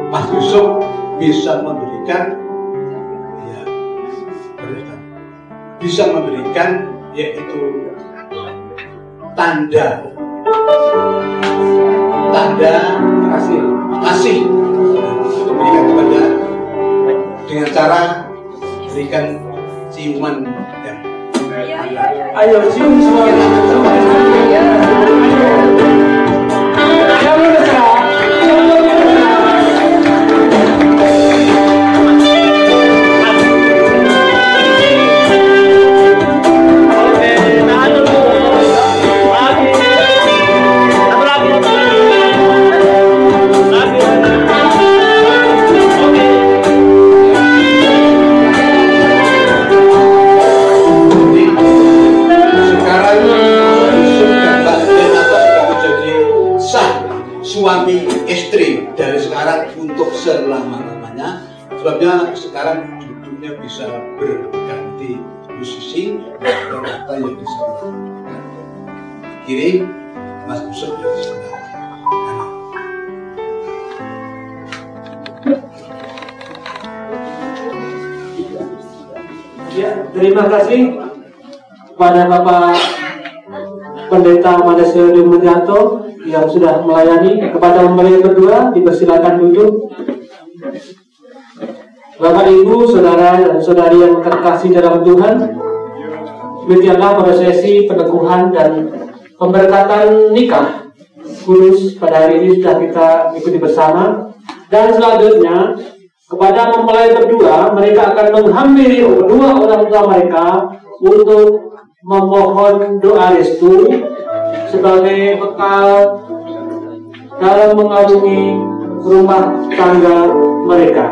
Speaker 5: Mas Yusuf bisa memberikan, yaitu tanda kasih untuk berikan kepada dengan cara berikan ciuman dan ayo cium semuanya. Sekarang Yusuf dan Mbak untuk selama-lamanya. Sebabnya sekarang judulnya bisa berganti musisi, ternyata yang di sebelah kiri, Mas Yusuf yang di sebelah kanan.
Speaker 3: Ya, terima kasih kepada Bapak Pendeta Madasio Dimulyanto yang sudah melayani. Kepada mempelai berdua, dipersilakan duduk. Bapak, Ibu, Saudara dan Saudari yang terkasih dalam Tuhan, demikianlah prosesi peneguhan dan pemberkatan nikah kudus pada hari ini sudah kita ikuti bersama. Dan selanjutnya kepada mempelai berdua, mereka akan menghampiri kedua orang tua mereka untuk memohon doa restu sebagai bekal dalam mengarungi rumah tangga mereka.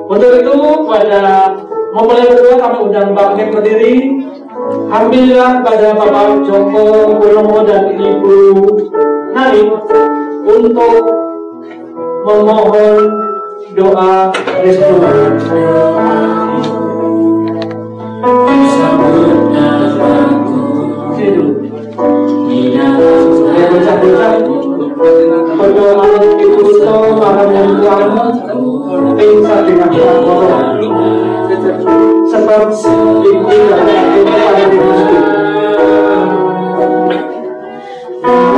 Speaker 3: Untuk itu pada mempelai berdua kami undang bangkit berdiri. Ambillah pada Bapak Joko Purnomo dan Ibu Naim untuk memohon doa restu. Berdoa Ibu Suto malam yang Tuhan pingsan dengan korona, sebab Ibu dan Ibu ada di masjid.
Speaker 7: Sehat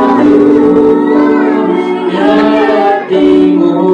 Speaker 7: hidup,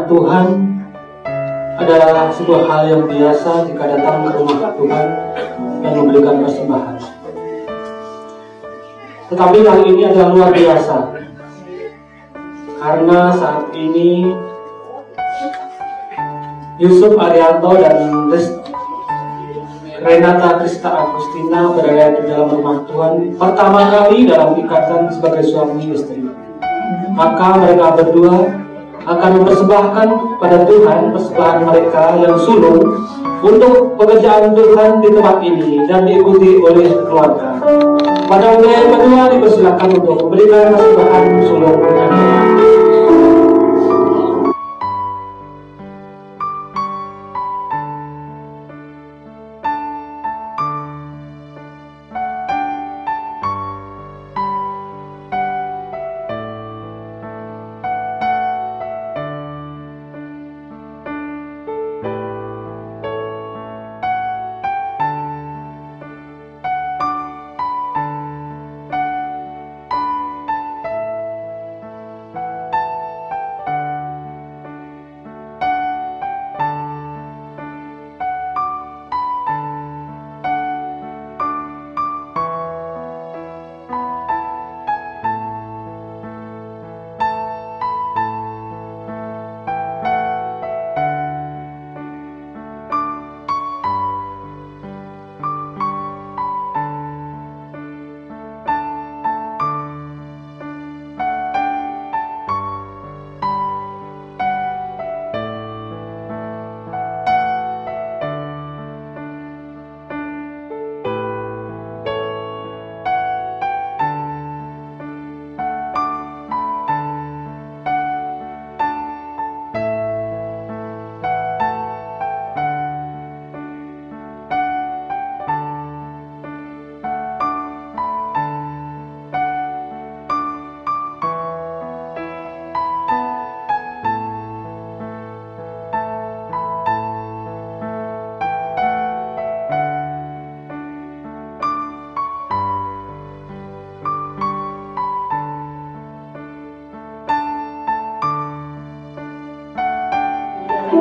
Speaker 3: Tuhan adalah sebuah hal yang biasa jika datang ke rumah Tuhan dan memberikan persembahan. Tetapi kali ini adalah luar biasa, karena saat ini Yusuf Arianto dan Renata Krista Agustina berada di dalam rumah Tuhan pertama kali dalam ikatan sebagai suami istri. Maka mereka berdua akan mempersembahkan pada Tuhan persembahan mereka yang sulung untuk pekerjaan Tuhan di tempat ini dan diikuti oleh keluarga. Pada wilayah kedua dipersilakan untuk memberikan persembahan sulung dengan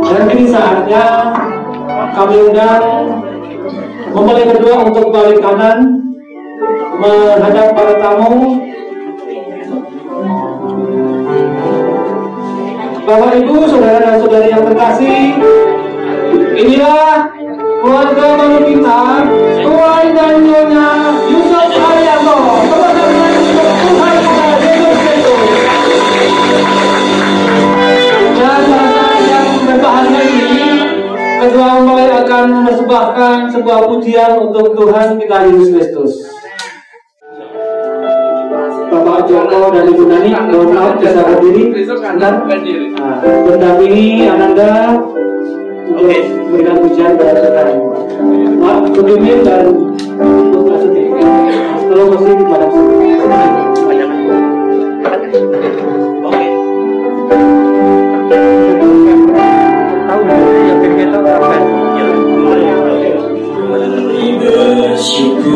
Speaker 3: dan kini saatnya kami undang mempelai kedua untuk balik kanan menghadap para tamu. Bapak Ibu, saudara dan saudari yang terkasih, inilah keluarga baru kita, Tuan dan Nyonya Yusuf Arianto. Tuhan Yesus Kristus. Dan berbahagia ini, kedua mempelai akan mempersembahkan sebuah pujian untuk Tuhan kita Yesus Kristus. Bapak Joko dan Ibu Nani, mohon maaf bisa berdiri. Berdampingi Ananda untuk memberikan pujian pada saudara. Pak Kudimin dan Ibu Kasuti. Tolong kasih kepada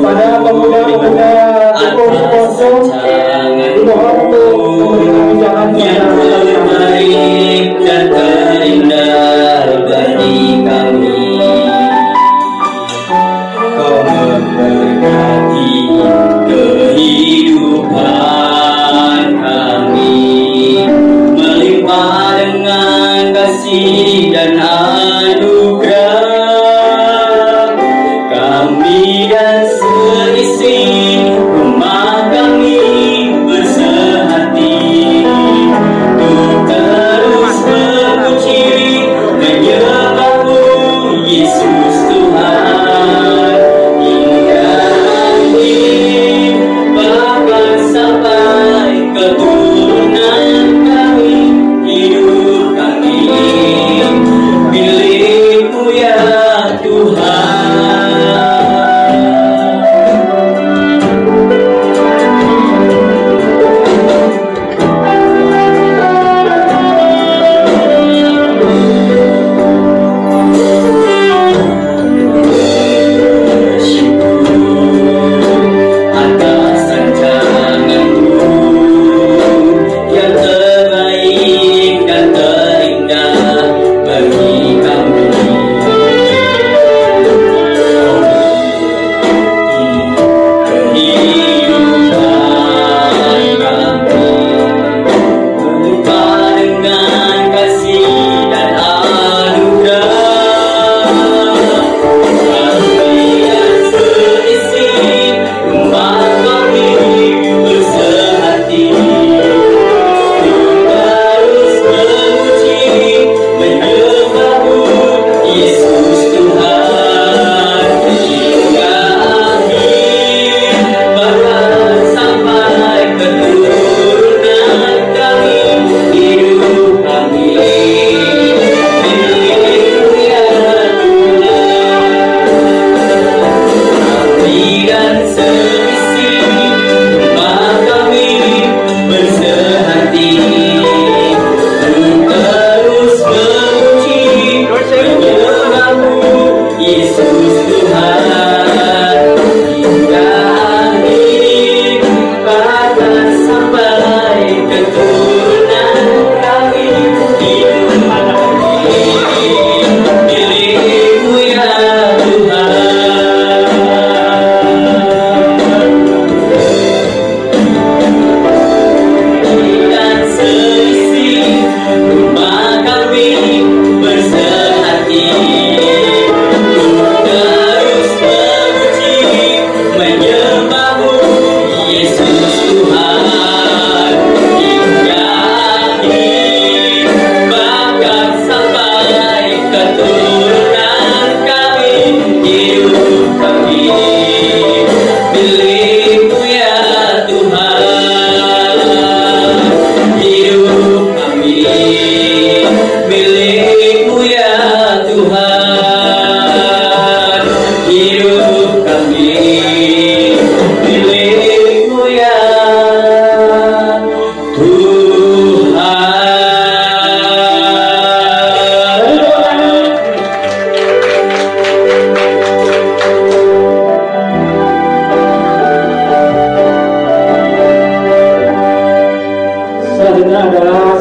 Speaker 3: pada pemuda-pemuda sponsor dimohon untuk memberikan ucapan
Speaker 7: yang baik dan terindah bagi kami. Kau memberkati kehidupan kami, melimpah dengan kasih dan anugerah. Kami dan seisi rumah kami bersehati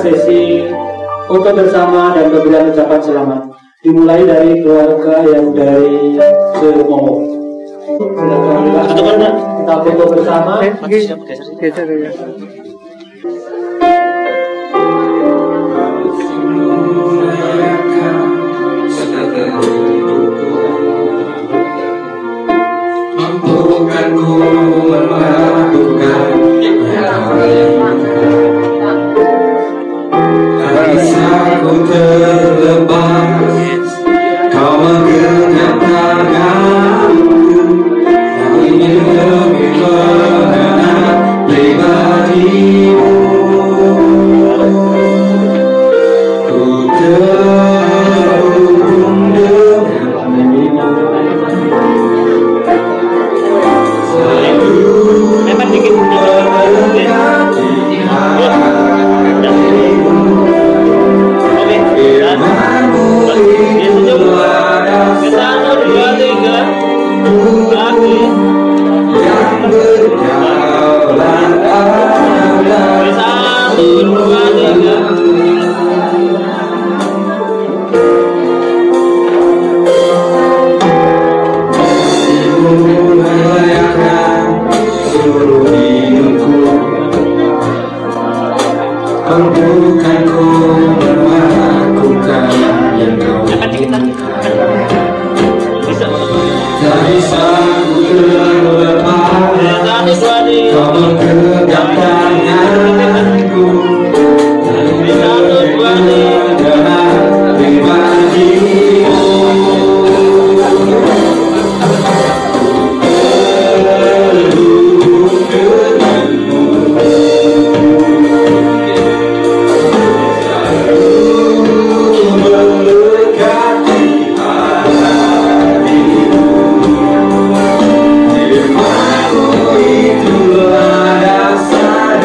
Speaker 3: sesi foto bersama dan pemberian ucapan selamat. Dimulai dari keluarga yang dari Semomo. Silakan kita foto bersama.
Speaker 6: Mampukanku melakukan hal yang tak bisa ku terlepas. Kau menggenggam tanganku, kau ingin lebih mengenal pribadimu. Ku terhubung dengan Mampukanku melakukan yang kau inginkan. Tak bisa ku terlepas. Kau menggenggam tanganku, tak bisa mengenal pribadimu. Itulah dasar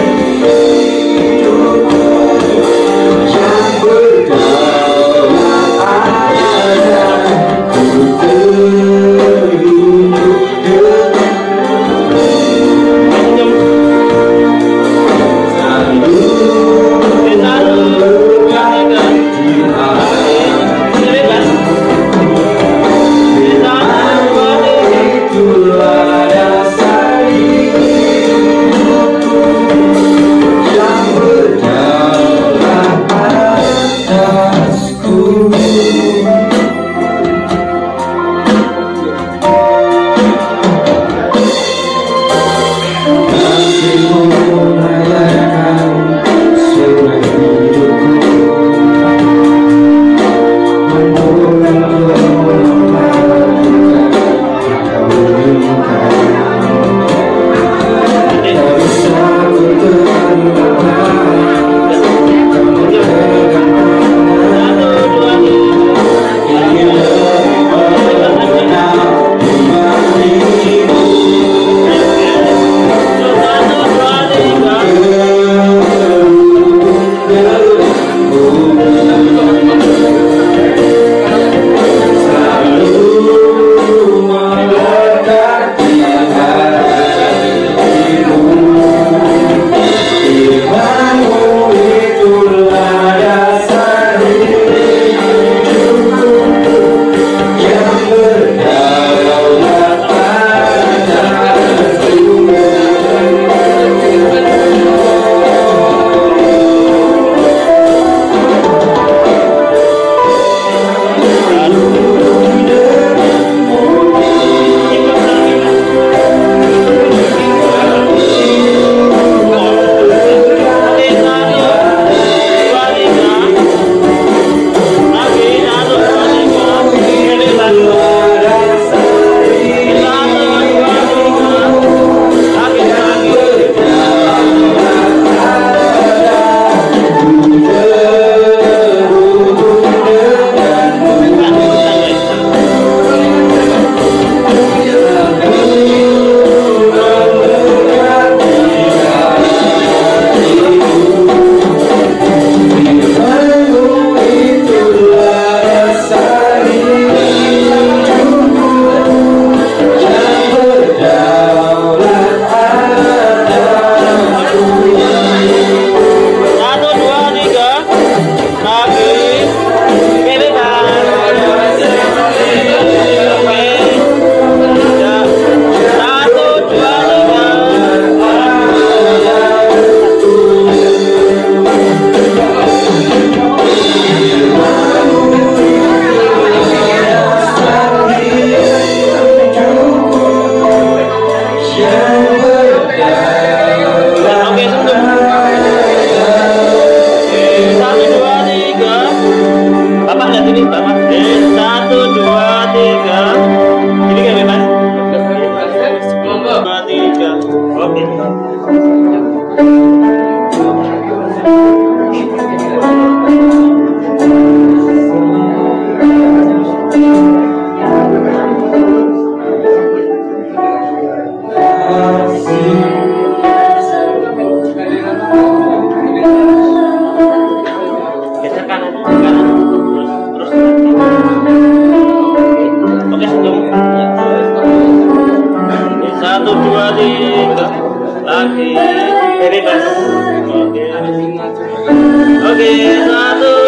Speaker 7: Oke, 1,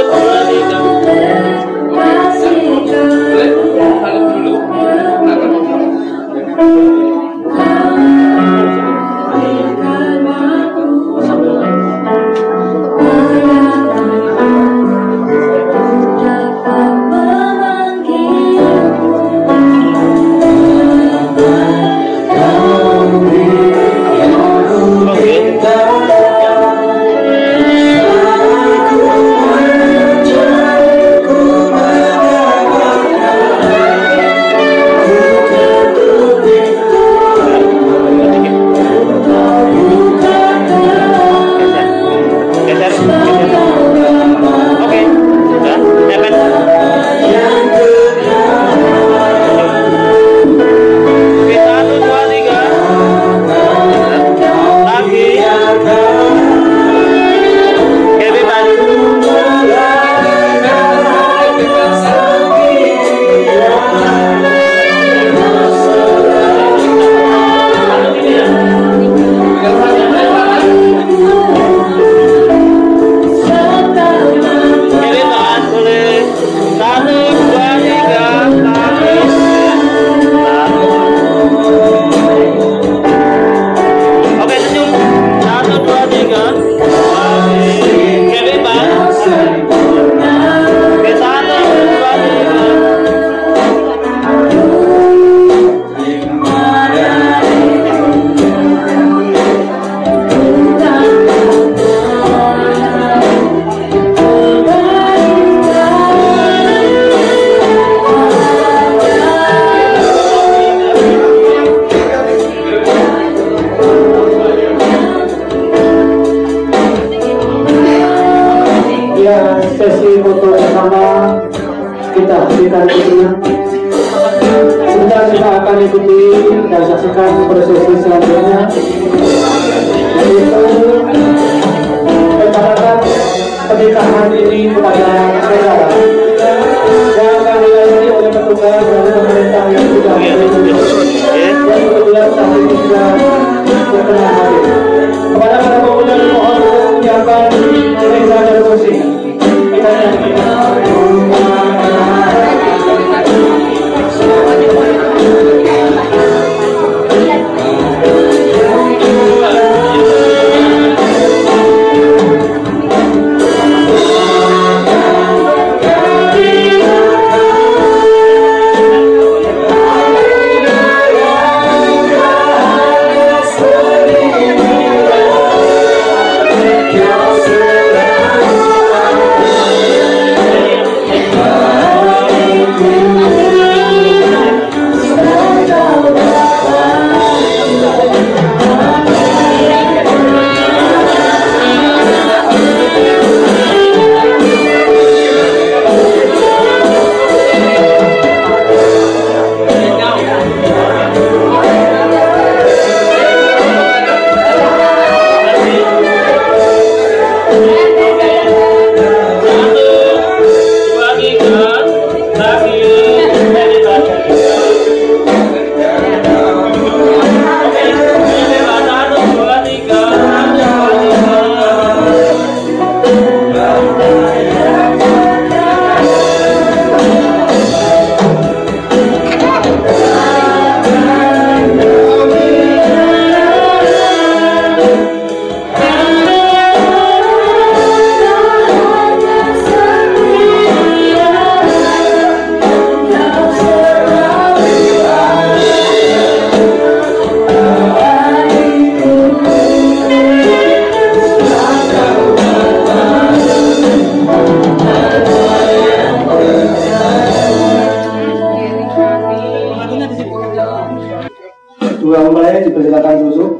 Speaker 3: 2 mulai dipersilakan duduk.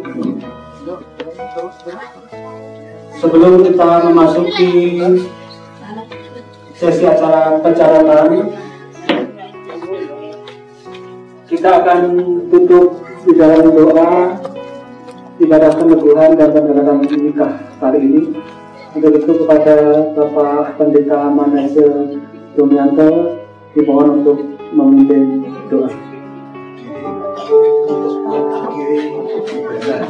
Speaker 3: Sebelum kita memasuki sesi acara pencarian, kita akan tutup di dalam doa ibadah peneguhan dan penerapan nikah kali ini. Untuk itu kepada Bapak Pendeta Manase Dumianto dimohon untuk memimpin doa.
Speaker 5: mengakhiri ibadah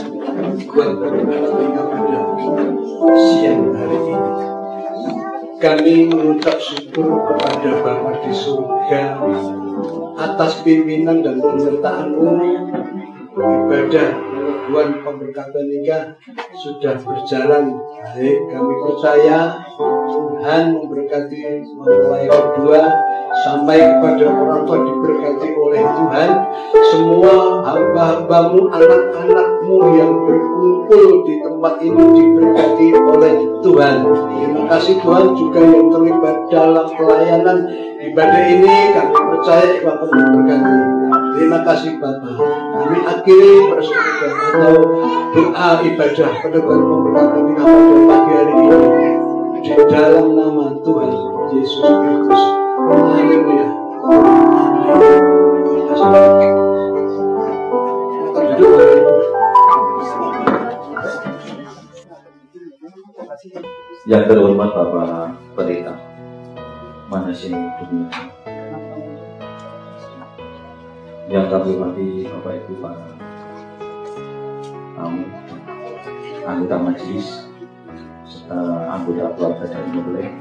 Speaker 5: buat berkata pada siang hari ini. Kami mengucap syukur kepada Bapa di surga atas pimpinan dan penyertaan-Mu. Ibadah peneguhan pemberkatan nikah sudah berjalan baik. Kami percaya Tuhan memberkati mempelai berdua sampai kepada orang tua diberkati oleh Tuhan. Semua hamba-hambamu, anak-anakmu yang berkumpul di tempat ini diberkati oleh Tuhan. Terima kasih Tuhan juga yang terlibat dalam pelayanan ibadah ini. Kami percaya Bapak memberkati. Terima kasih Bapak. Kami akhiri persekutuan atau doa ibadah peneguhan pemberkatan nikah pada pagi hari ini di dalam nama Tuhan Yesus Kristus. Haleluya.
Speaker 8: Yang terhormat Bapak Pendeta Manasih Dunia, yang kami hormati Bapak Ibu para tamu, anggota majelis, serta anggota keluarga dari mempelai,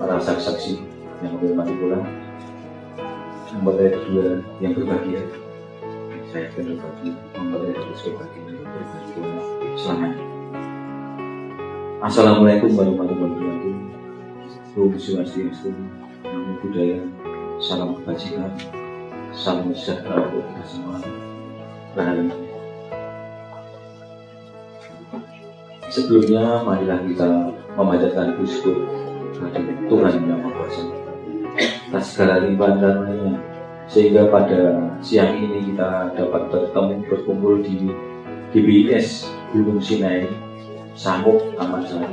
Speaker 8: para saksi-saksi yang kami hormati pula, mempelai berdua yang berbahagia. Saya akan berbagi mempelai harus berbahagia selamanya. Assalamualaikum warahmatullahi wabarakatuh. Om Swastiastu, Namo Buddhaya, salam kebajikan, salam sejahtera untuk kita semua. Bahagia. Sebelumnya, marilah kita memanjatkan bersyukur kepada Tuhan Yang Maha Kuasa atas segala limpahan karunia, sehingga pada siang ini kita dapat berkumpul di GBIS Gunung Sinai, Samuk Taman Sari,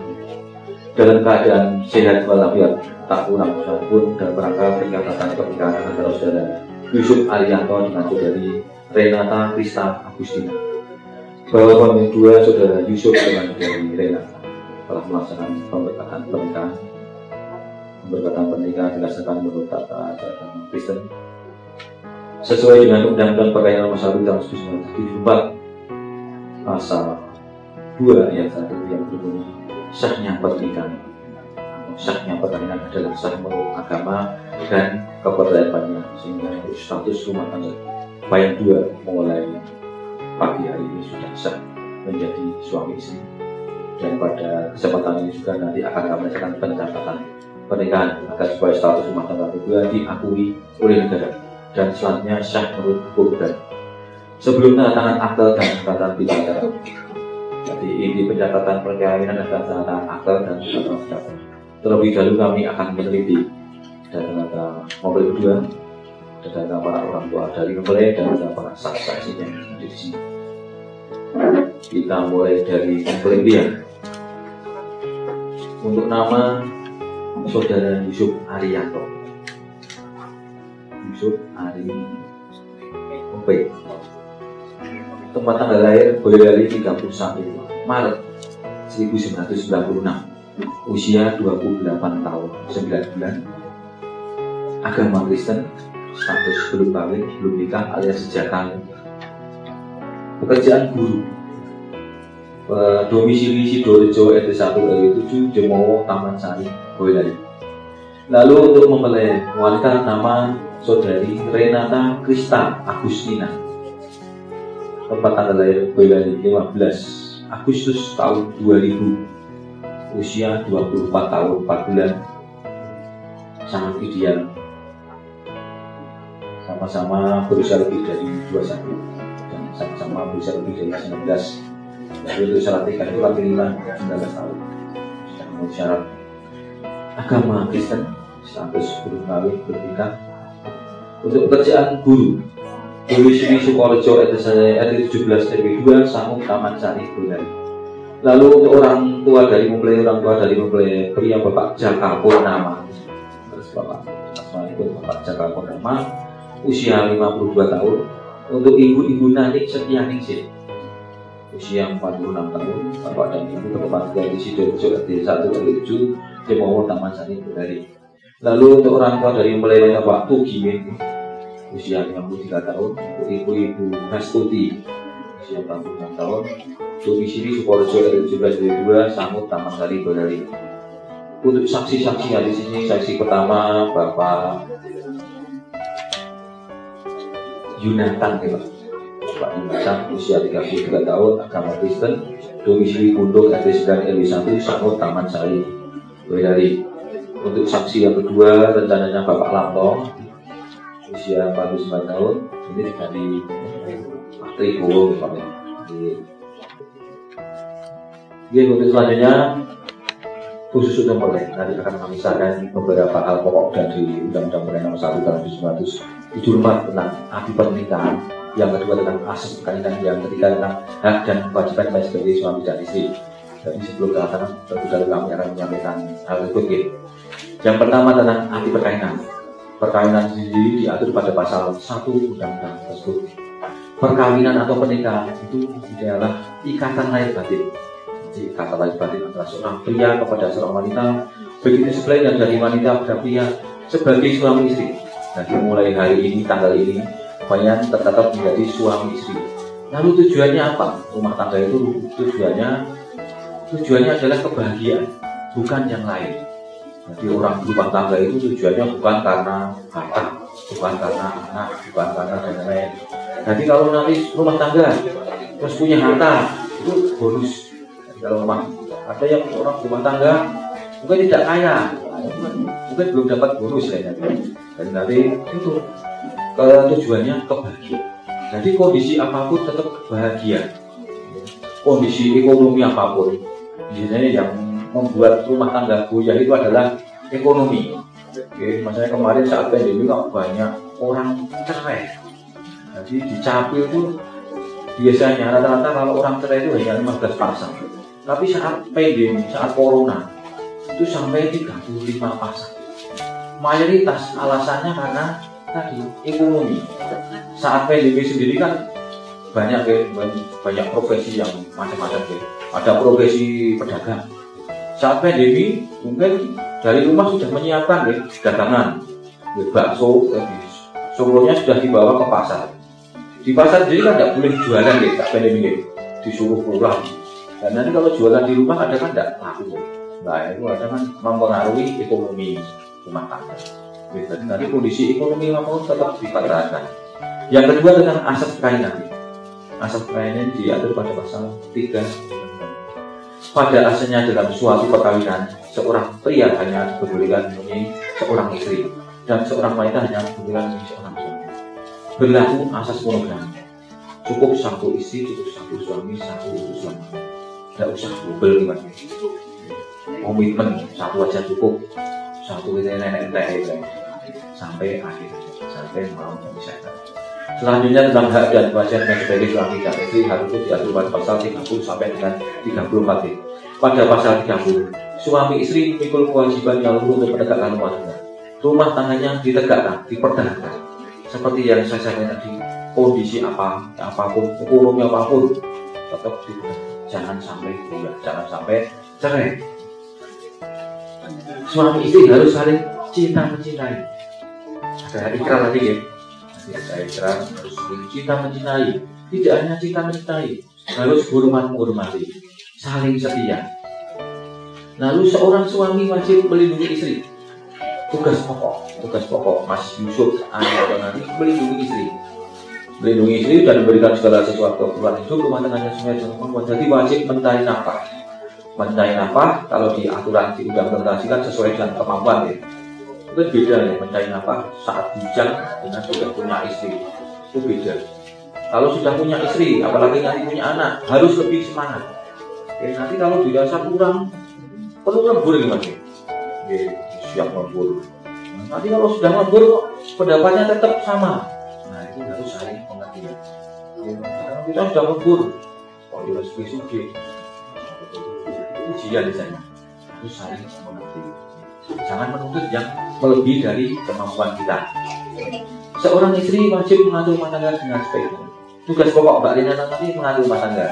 Speaker 8: dalam keadaan sehat walafiat, tak kurang pun dalam rangka peringatan pernikahan antara saudara Yusuf Arianto dengan saudari Renata Krista Agustina. Bahwa kami dua saudara Yusuf dengan saudari Renata telah melaksanakan pemberkatan pernikahan dilaksanakan menurut tata acara Kristen sesuai dengan Undang-Undang Perkawinan Nomor 1 Tahun 1974 pasal 2 ayat 1 yang berbunyi sahnya pernikahan. Sahnya pernikahan adalah sah menurut agama dan kepercayaannya, sehingga status rumah tangga bayan 2 mulai pagi hari ini sudah sah menjadi suami istri. Dan pada kesempatan ini juga nanti akan kami melaksanakan pencatatan pernikahan agar supaya status rumah tangga kedua diakui oleh negara dan selanjutnya sah menurut hukum. Dan sebelum tanda tangan akte dan catatan bicara, jadi inti pencatatan perkawinan dan catatan akte dan catatan. Terlebih dahulu kami akan meneliti data mempelai berdua, data para orang tua dari mempelai dan data para saksi yang ada di sini. Kita mulai dari mempelai pria. Untuk nama saudara Yusuf Arianto. Yusuf Arianto. Tempat tanggal lahir Boyolali 31 Maret 1996, usia 28 tahun 9 bulan, agama Kristen, status belum kawin, belum nikah alias sejak kawin, pekerjaan guru, domisili Sidorejo RT 1 RW 7 Jemowo Taman Sari Boyolali. Lalu untuk mempelai wanita nama saudari Renata Krista Agustina, tempat tanggal lahir Boyolali 15 Agustus tahun 2000, usia 24 tahun 4 bulan, sangat ideal, sama-sama berusia lebih dari 21 dan sama-sama berusia lebih dari 19. Lalu untuk syarat nikah itu laki-laki 19 tahun sudah memenuhi syarat. Agama Kristen, status belum kawin, belum nikah. Untuk pekerjaan guru, domisili Sukorejo RT 17 RW 2 Samuk Taman Sari Boyolali. Lalu untuk orang tua dari mempelai pria Bapak Jaka Purnama, Bapak Jaka Purnama, usia 52 tahun. Untuk ibu Nani Setianingsih, usia 46 tahun. Bapak dan ibu bertempat tinggal di Sidorejo RT 1 RW 7 Jemowo Taman Sari Boyolali. Lalu untuk orang tua dari mempelai Bapak Tugimin usia 53 tahun. Untuk Ibu Hastuti usia 46 tahun. Domisili Sukorejo RW 1722 Samut Taman Sari Boyolali. Untuk saksi-saksi di sini, saksi pertama Bapak Yunatan, Pak Yunatan usia 33 tahun, agama Kristen, domisili Pundung RT 9 RW 1 Samut Taman Sari Boyolali. Untuk saksi yang kedua rencananya Bapak Lamto usia 49 tahun, ini dari Tribowo misalnya. Untuk selanjutnya khusus untuk mulai nanti akan kami sarankan beberapa hal pokok dari Undang-Undang Mulai Nomor 1 Tahun 1974 tentang arti pernikahan, yang kedua tentang asas perkawinan, yang ketiga tentang hak dan kewajiban baik sebagai suami dan istri. Jadi sebelum ke atas tentu saja kami akan menyampaikan hal tersebut. Yang pertama tentang arti perkawinan. Perkawinan sendiri diatur pada pasal 1 Undang-Undang tersebut. Perkawinan atau pernikahan itu adalah ikatan lahir batin. Jadi ikatan lahir batin antara seorang pria kepada seorang wanita, begitu sebaliknya dari wanita kepada pria sebagai suami istri. Jadi mulai hari ini, tanggal ini, kalian tercatat menjadi suami istri. Lalu tujuannya apa? Rumah tangga itu tujuannya adalah kebahagiaan, bukan yang lain. Jadi orang berumah tangga itu tujuannya bukan karena harta, bukan karena anak, bukan karena lain-lain. Jadi kalau nanti rumah tangga terus punya harta itu bonus. Jadi kalau ada yang orang rumah tangga mungkin tidak kaya, mungkin belum dapat bonus ya. Dan nanti itu tujuannya kebahagiaan. Jadi kondisi apapun tetap bahagia. Kondisi ekonomi apapun, biasanya yang membuat rumah tangga goyah itu adalah ekonomi. Oke, misalnya kemarin saat pandemi kok banyak orang cerai. Jadi di Capil itu biasanya rata-rata kalau orang cerai itu hanya 15 pasang. Tapi saat pandemi, saat corona itu sampai 35 pasang. Mayoritas alasannya karena tadi ekonomi. Saat pandemi sendiri kan banyak profesi yang macam-macam. Ada profesi pedagang. Saat pandemi mungkin dari rumah sudah menyiapkan dagangan, bakso, semuanya sudah dibawa ke pasar. Di pasar sendiri kan tidak boleh jualan saat pandemi, disuruh pulang. Dan nanti kalau jualan di rumah ada kan tidak laku. Nah itu ada kan mempengaruhi ekonomi rumah tangga. Jadi nanti kondisi ekonomi mau tetap diperhatikan. Yang kedua tentang asas perkawinan. Asas perkawinan diatur pada pasal 3. Pada asalnya dalam suatu perkawinan, seorang pria hanya diperbolehkan mempunyai seorang istri dan seorang wanita hanya diperbolehkan mempunyai seorang suami. Berlaku asas monogami. Cukup satu istri, cukup satu suami, satu utusan. Tidak usah double gimana. Komitmen satu aja cukup. Satu nenek sampai akhir, sampai mau bisa. Selanjutnya tentang hak dan kewajiban sebagai suami dan istri harus diatur pada pasal 30 sampai dengan 34. Pada pasal 30, suami istri memikul kewajiban yang luhur untuk menegakkan rumah tangga. Rumah tangganya ditegakkan, dipertahankan. Seperti yang saya sampaikan tadi, kondisi apapun, ekonomi apapun, tetap dipertahankan. Jangan sampai goyah, jangan sampai cerai. Suami istri harus saling cinta mencintai. Ada ikrar tadi ya. Ada ikrar harus saling cinta mencintai. Tidak hanya cinta mencintai, harus menghormati, saling setia. Lalu seorang suami wajib melindungi istri. Tugas pokok Mas Yusuf nanti melindungi istri. Melindungi istri dan memberikan segala sesuatu kebutuhan hidup rumah tangganya sesuai dengan kemampuan. Jadi wajib mencari nafkah. Mencari nafkah kalau di aturan di undang-undang kan sesuai dengan kemampuan ya. Itu beda ya, mencari nafkah saat bujang dengan sudah punya istri. Itu beda. Kalau sudah punya istri, apalagi nanti punya anak, harus lebih semangat. Nanti kalau dirasa kurang, perlu lembur gimana? Siap lembur. Nanti kalau sudah lembur kok pendapatnya tetap sama. Nah itu harus saling pengertian. Kita sudah lembur, kok harus sugi. Ujian di sana harus saling mengerti. Jangan menuntut yang melebihi dari kemampuan kita. Seorang istri wajib mengatur rumah tangga dengan baik. Tugas pokok Mbak Rina nanti mengatur rumah tangga.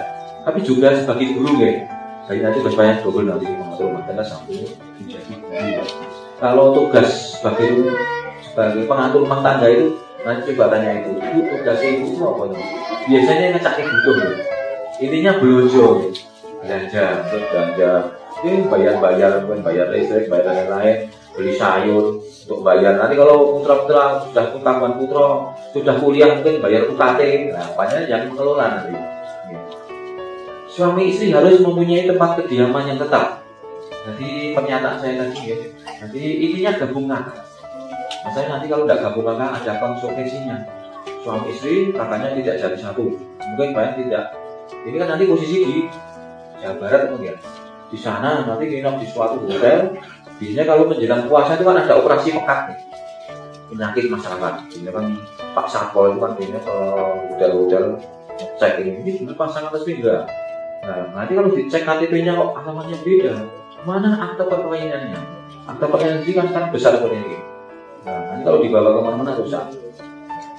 Speaker 8: Tapi juga sebagai guru ya. Saya nanti berbanyak double nanti mengatur rumah tangga sampai menjadi guru. Kalau tugas sebagai pengatur rumah tangga itu Nanti coba tanya itu, ibu tugasnya ibu itu apa tuh? Biasanya ngecek kebutuhan loh. Intinya belanja, bayar listrik, bayar lain-lain, beli sayur untuk bayar. Nanti kalau putra-putra sudah kawan putra sudah kuliah mungkin bayar UKT. Nah, apanya yang mengelola nanti. Suami istri harus mempunyai tempat kediaman yang tetap. Jadi pernyataan saya tadi ya. Nanti intinya gabung kakak. Maksudnya nanti kalau tidak gabung kakak ada konsekuensinya. Suami istri kakaknya tidak jadi satu. Mungkin banyak tidak. Ini kan nanti posisi di Jawa Barat mungkin ya. Di sana nanti nginap di suatu hotel. Biasanya kalau menjelang puasa itu kan ada operasi pekat nih. Penyakit masyarakat. Ini kan Pak Satpol itu kan biasanya ke hotel-hotel cek ini benar pasangan resmi enggak. Nah nanti kalau dicek KTP-nya kok alamatnya beda. Mana akta perkawinannya? Akta perkawinannya kan sekarang besar seperti ini. Nah nanti kalau dibawa kemana-mana rusak.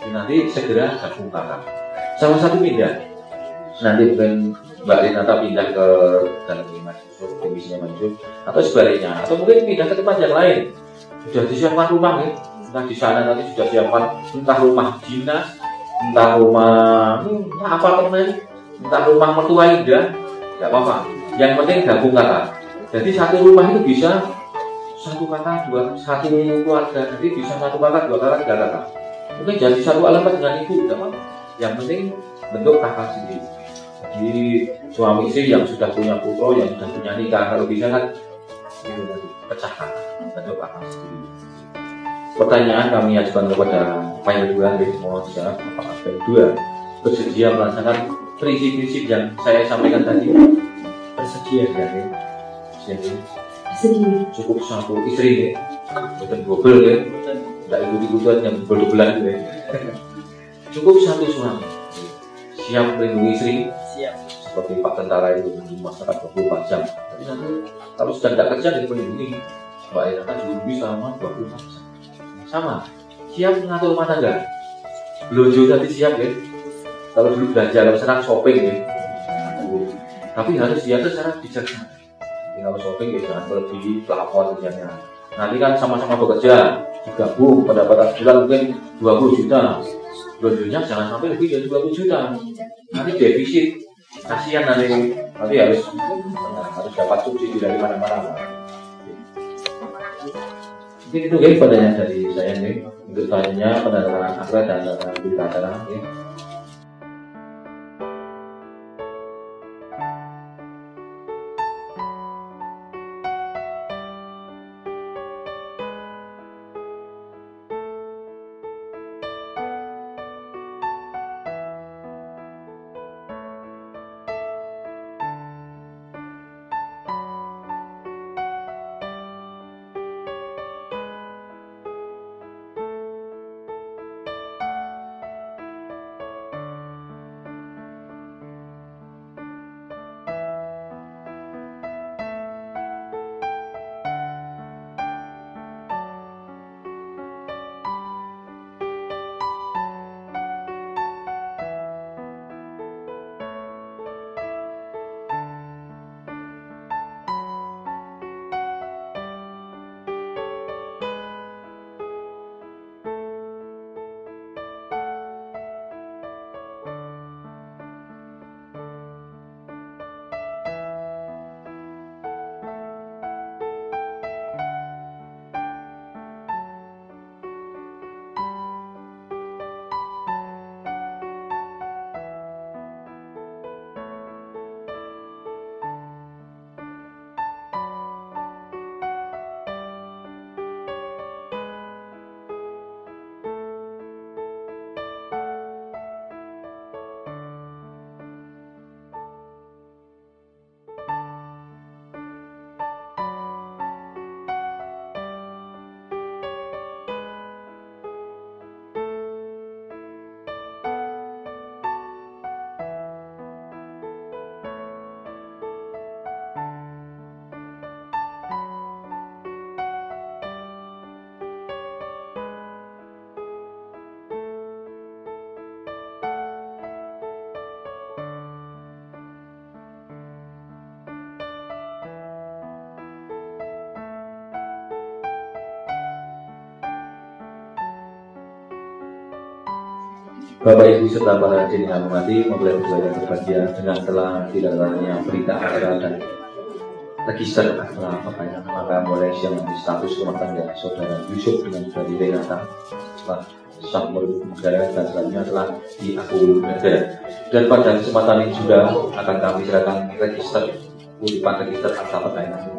Speaker 8: Nanti segera gabung kakak. Salah satu pindah. Nanti mungkin Mbak Renata pindah ke dalam komisinya Mansur atau sebaliknya, atau mungkin pindah ke tempat yang lain. Sudah disiapkan rumah ya, entah di sana nanti sudah siapkan entah rumah dinas, entah rumah apartemen, entah rumah mertua indah, nggak apa-apa. Yang penting gabung kakak. Jadi satu rumah itu bisa satu kakak, satu keluarga, nanti bisa satu kakak, dua kakak, tiga kakak. Mungkin jadi satu alamat dengan ibu, nggak apa-apa. Yang penting bentuk kakak sendiri. Jadi suami istri yang sudah punya putra, yang sudah punya nikah, kalau bisa kan pecahkan bentuk kakak sendiri. Pertanyaan kami ajukan kepada Pak Dua, mohon dijawab apakah Pak Dua bersedia melaksanakan prinsip-prinsip yang saya sampaikan tadi? Bersedia ya? Bersedia. Cukup satu istri ya, bukan double ya, tidak ikut-ikutan yang double-doublean ya. Cukup satu suami, siap melindungi istri. Siap. Seperti Pak Tentara itu di masyarakat 24 jam. Tapi nanti kalau sudah tidak kerja dari pelindungi, Mbak Ira kan juga bisa sama 24 jam. Sama, siap mengatur rumah tangga. Belanja tadi siap ya. Kalau dulu belanja, kalau sekarang shopping ya. Tapi harus diatur secara bijaksana. Kalau shopping ya jangan berlebih pelafon kerjanya. Nanti kan sama-sama bekerja, digabung pendapatan bulan mungkin 20 juta. Belanjanya jangan sampai lebih dari 20 juta. Nanti defisit, kasihan nanti harus dapat subsidi dari mana-mana. Mungkin itu guys pertanyaan dari saya nih. Untuk tanya penandatangan akta dan berita acara. Bapak Ibu serta para hadirin yang hormati, mempelai berdua yang berbahagia dengan telah dilakukannya berita acara dan register adalah pertanyaan maka mulai siang di status rumah tangga saudara Yusuf dengan Badi Renata setelah sah melalui negara dan selanjutnya telah diakui negara. Dan pada kesempatan ini juga akan kami serahkan register kutipan register akta pertanyaan.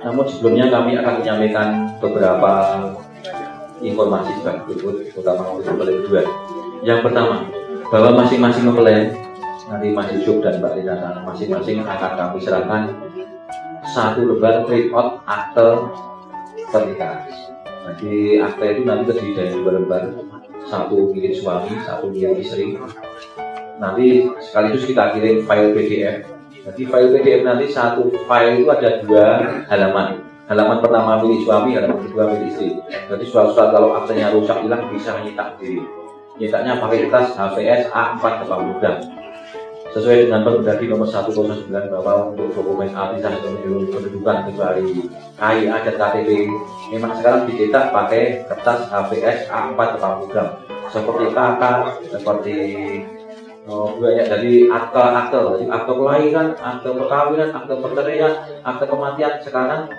Speaker 8: Namun sebelumnya kami akan menyampaikan beberapa informasi sebagai berikut, terutama untuk mempelai berdua. Yang pertama, bahwa masing-masing mempelai nanti Mas Yusuf dan Mbak Renata masing-masing akan kami serahkan satu lembar print out akte pernikahan. Jadi akte itu nanti terdiri dari 2 lembar, satu milik suami, satu milik istri. Nanti sekaligus kita kirim file PDF. Jadi file PDF nanti satu file itu ada 2 halaman. Halaman pertama milik suami, halaman kedua milik istri. Jadi suatu saat kalau aktenya rusak hilang bisa menyetak diri. Nyetaknya pakai kertas HVS A480 gram. Sesuai dengan Permendagri nomor 109 bahwa untuk dokumen administrasi kependudukan kecuali KIA dan KTP memang sekarang dicetak pakai kertas HVS A480 gram. Seperti KK, seperti banyak dari akte-akte, jadi akte kelahiran, akte perkawinan, akte perceraian, akte kematian sekarang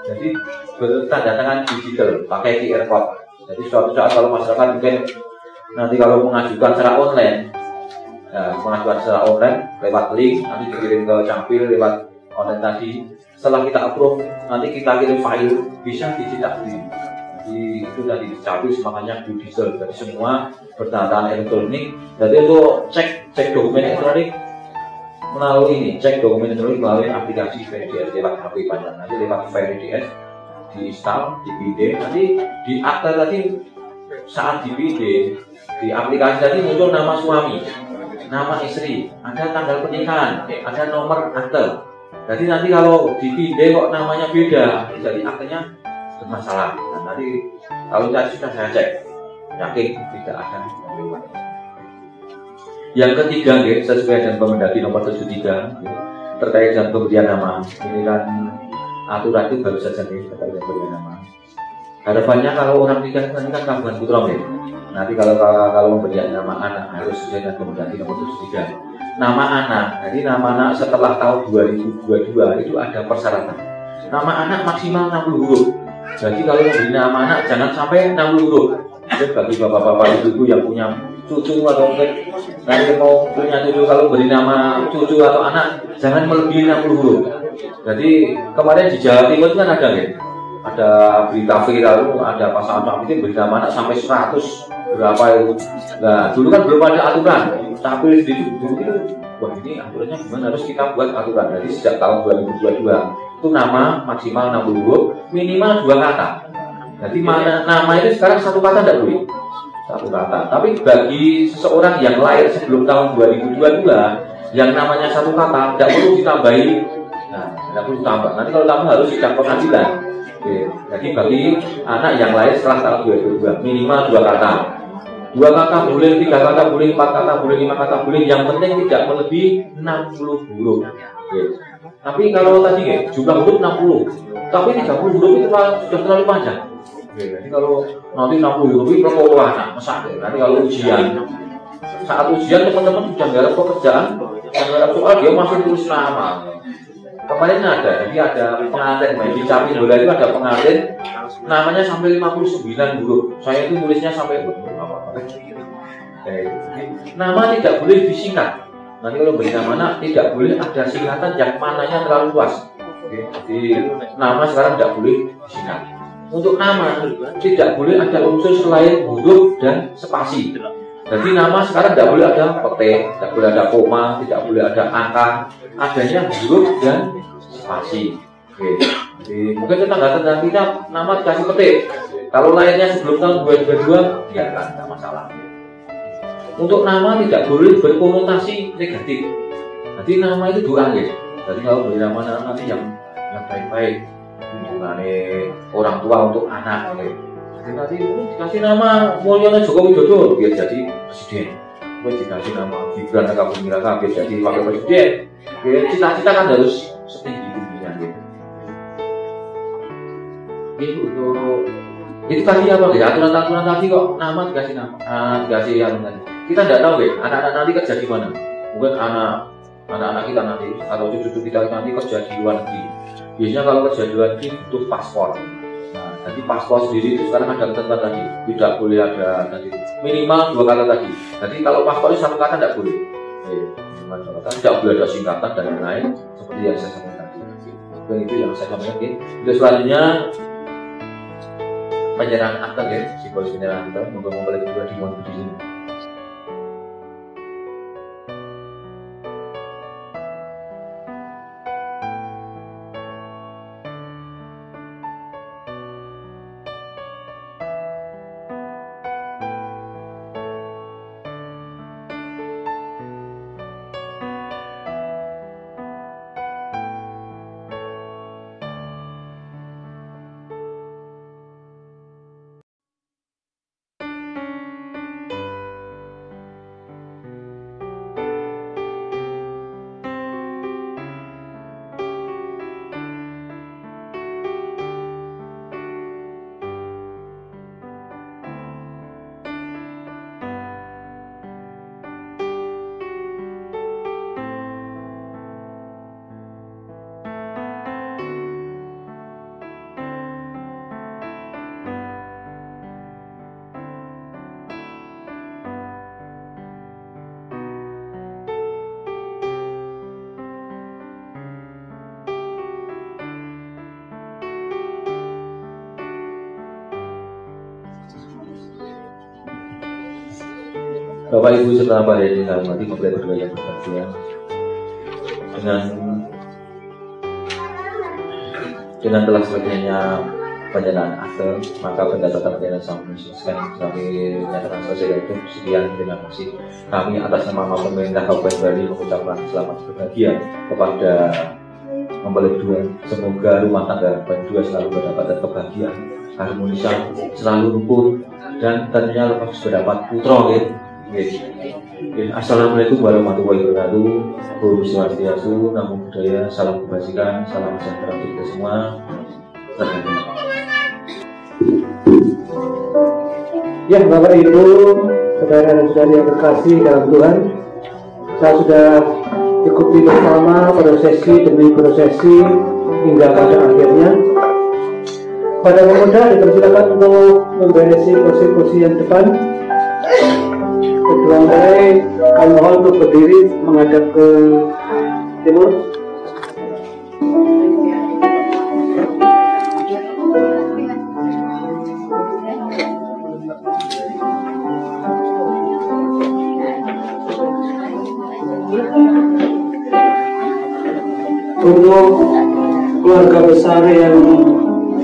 Speaker 8: jadi bertanda tangan digital pakai QR code. Jadi suatu saat kalau masyarakat mungkin nanti kalau mengajukan secara online, mengajukan secara online lewat link nanti dikirim ke Capil lewat online tadi. Setelah kita approve, nanti kita kirim file bisa dicetak di. Jadi itu tadi Capil makanya judicial. Jadi semua bertanda elektronik. Jadi untuk cek dokumen elektronik melalui ini, cek dokumen elektronik melalui aplikasi VDS lewat HP panjang. Nanti lewat VDS diinstal, dipilih, nanti di akte tadi saat dipilih di aplikasi tadi muncul nama suami, nama istri, ada tanggal pernikahan, ada nomor akte. Jadi nanti kalau dipilih kok namanya beda, jadi aktenya bermasalah. Nah, nanti kalau sudah saya cek, yakin tidak ada. Yang ketiga, sesuai dengan Permendagri nomor 73 terkait dengan pemberian nama. Ini kan aturan itu baru saja terkait dengan pemberian nama. Harapannya kalau orang nikah nanti kan kampungan putra nanti kalau memberikan nama anak harus sesuai dengan Permendagri nomor 73. Nama anak, jadi nama anak setelah tahun 2022 itu ada persyaratan. Nama anak maksimal 60 huruf. Jadi kalau memberi nama anak jangan sampai 60 huruf. Jadi bagi bapak-bapak ibu yang punya cucu atau mungkin nanti mau punya cucu, kalau beri nama cucu atau anak jangan melebihi 60 huruf. Jadi kemarin di Jawa Timur itu kan ada berita viral, ada pasangan itu beri nama anak sampai 100 berapa itu. Nah dulu kan belum ada aturan, tapi di dulu itu wah ini aturannya gimana, harus kita buat aturan. Jadi sejak tahun 2022 itu nama maksimal 60 huruf, minimal 2 kata. Jadi nama itu sekarang 1 kata tidak boleh, 1 kata. Tapi bagi seseorang yang lahir sebelum tahun 2022 yang namanya 1 kata tidak perlu ditambahi. Nah, tidak perlu tambah. Nanti kalau tambah harus sidang pengadilan. Oke. Jadi bagi anak yang lahir setelah tahun 2022 minimal 2 kata. 2 kata boleh, 3 kata boleh, 4 kata boleh, 5 kata boleh. Yang penting tidak melebihi 60 huruf. Oke. Tapi kalau tadi jumlah huruf 60, tapi 30 huruf itu sudah terlalu panjang. Oke, jadi kalau nanti 60 huruf itu perkara anak mesak. Nanti kalau ujian, saat ujian teman-teman sudah garap pekerjaan, garap soal dia masih tulis nama. Kemarin ada, jadi ada pengantin di Capil bola itu ada pengantin namanya sampai 59 huruf. Saya itu tulisnya sampai nama tidak boleh disingkat. Nanti kalau beri nama anak tidak boleh ada singkatan yang mananya terlalu luas. Oke, jadi nama sekarang tidak boleh disingkat. Untuk nama tidak boleh ada unsur selain huruf dan spasi. Jadi nama sekarang tidak boleh ada petik, tidak boleh ada koma, tidak boleh ada angka, adanya huruf dan spasi. Oke, jadi mungkin tetangga kita nama dikasih petik. Kalau lahirnya sebelum tahun 2022, ya kan, tidak masalah. Untuk nama tidak boleh berkonotasi negatif. Jadi nama itu doa ya. Jadi kalau beri nama nanti yang baik-baik, hubungannya orang tua untuk anak. Ya. Jadi nanti dikasih nama Mulyono Joko Widodo biar jadi presiden. Kemudian dikasih nama Gibran Rakabuming Raka biar jadi wakil presiden. Biar cita-cita kan harus setinggi tingginya gitu. Ini untuk Itu tadi apa ya? Aturan-aturan tadi kok nama dikasih nama, dikasih aturan tadi. Kita tidak tahu ya, anak-anak nanti kerja di mana. Mungkin anak-anak kita nanti atau cucu-cucu kita nanti kerja di luar negeri. Biasanya kalau kerja di luar negeri butuh paspor. Nah, jadi paspor sendiri itu sekarang ada ketentuan tadi, tidak boleh ada tadi minimal 2 kata tadi. Jadi kalau paspor itu 1 kata tidak boleh. Tidak boleh ada singkatan dan lain-lain seperti yang saya sampaikan tadi. Dan itu yang saya sampaikan. Terus selanjutnya penyerahan akta ya, simbolis penyerahan akta, moga-moga lagi juga dimuat di sini. Bapak Ibu serta Pak Hedi Kalmati mempelai berdua yang berbahagia dengan telah selesainya penyerahan akte, maka pendaftaran penyerahan sampai kami menyatakan selesai. Itu sekian, terima kasih. Kami atas nama pemerintah Kabupaten Bali mengucapkan selamat berbahagia kepada mempelai berdua. Semoga rumah tangga berdua selalu mendapatkan kebahagiaan, harmonisan, selalu rukun, dan tentunya lepas berdapat putra. Assalamualaikum warahmatullahi wabarakatuh. Guru Swastiastu, Namo Buddhaya, salam kebajikan, salam sejahtera untuk kita semua.
Speaker 3: Ya, Bapak Ibu, saudara dan saudari yang terkasih dalam Tuhan, saya sudah ikuti bersama prosesi demi prosesi hingga pada akhirnya. Pada pemuda dipersilakan untuk memberesi kursi-kursi yang depan. Kedua mempelai kami mohon untuk berdiri menghadap ke timur. Untuk keluarga besar yang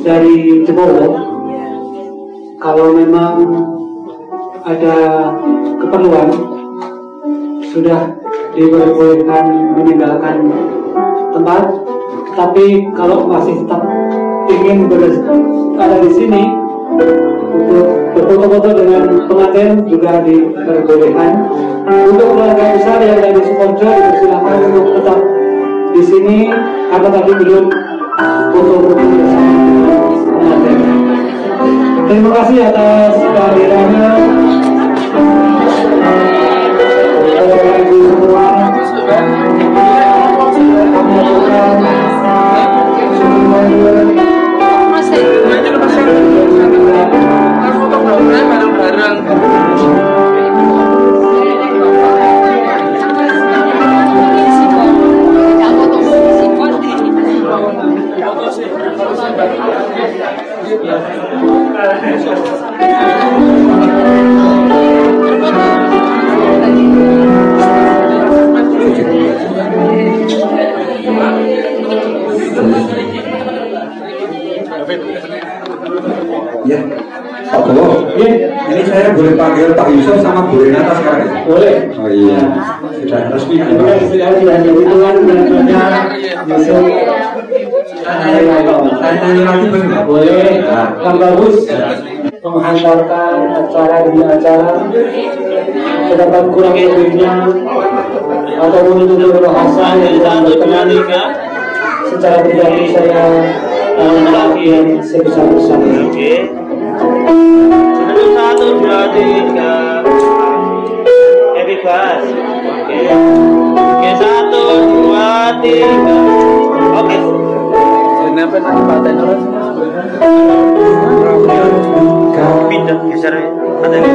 Speaker 3: dari Jepara, kalau memang ada keperluan sudah diperbolehkan meninggalkan tempat, tapi kalau masih tetap ingin ada di sini untuk berfoto-foto dengan pengantin juga diperbolehkan. Untuk keluarga besar yang dari Sukoharjo dipersilakan untuk tetap di sini karena tadi belum foto-foto bersama pengantin. Terima kasih atas kehadirannya. Bapak Ibu semua,
Speaker 9: ya, Pak Bowo, ini saya boleh panggil Pak Yusuf sama Bu Renata sekarang ya? Boleh. Oh iya, sudah resmi.
Speaker 3: Sudah jadi Tuhan dan Yusuf.
Speaker 9: Tanya lagi benar?
Speaker 3: Boleh. Kan bagus menghantarkan acara demi acara. Terdapat kurang lebihnya ataupun untuk bahasa yang disampaikan secara pribadi saya laki yang sebesar-besarnya.
Speaker 7: dua, tiga. Happy fast. Oke. Oke, 1, 2, 3. Oke. Kenapa nanti paten orang? Pindah geser ada ini.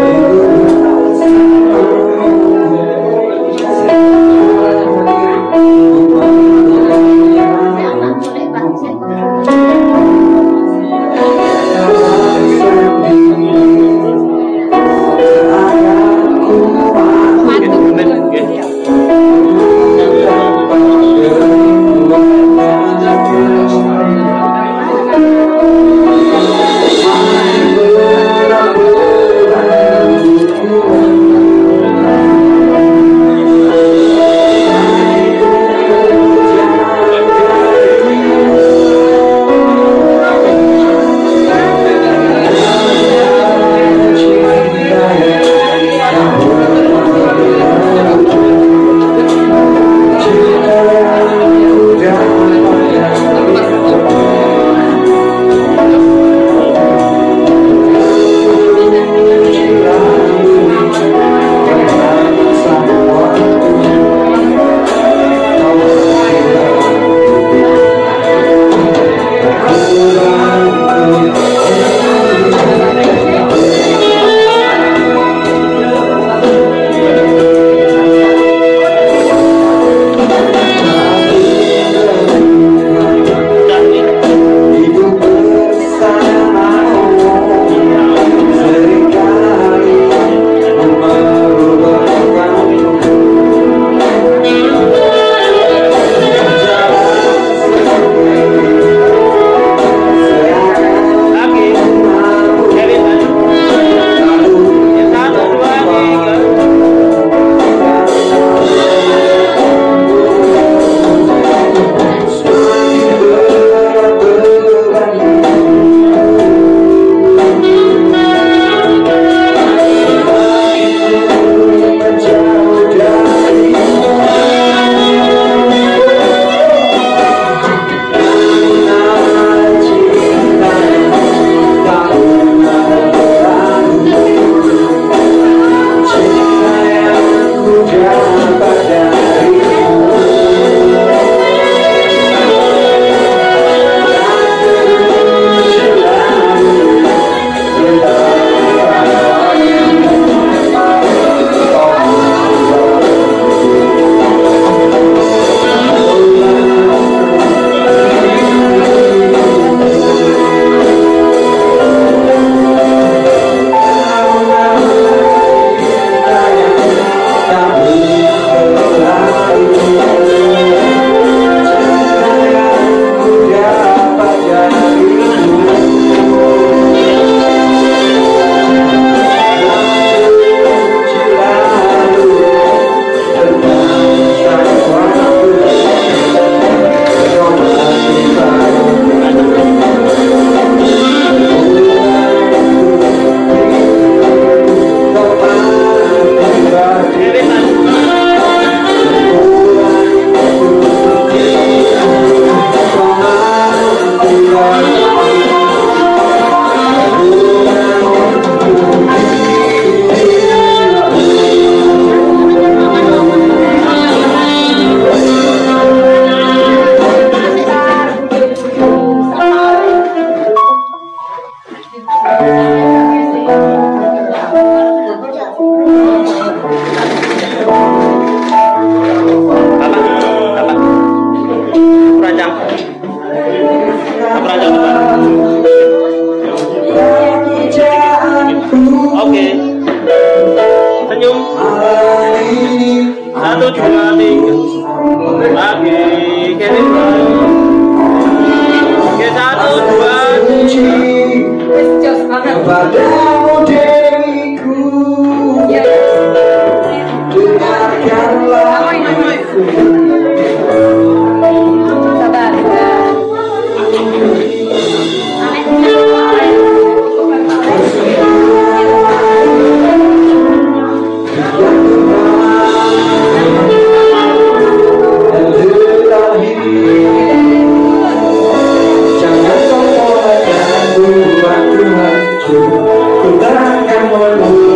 Speaker 5: Ku takkan Hallelujah.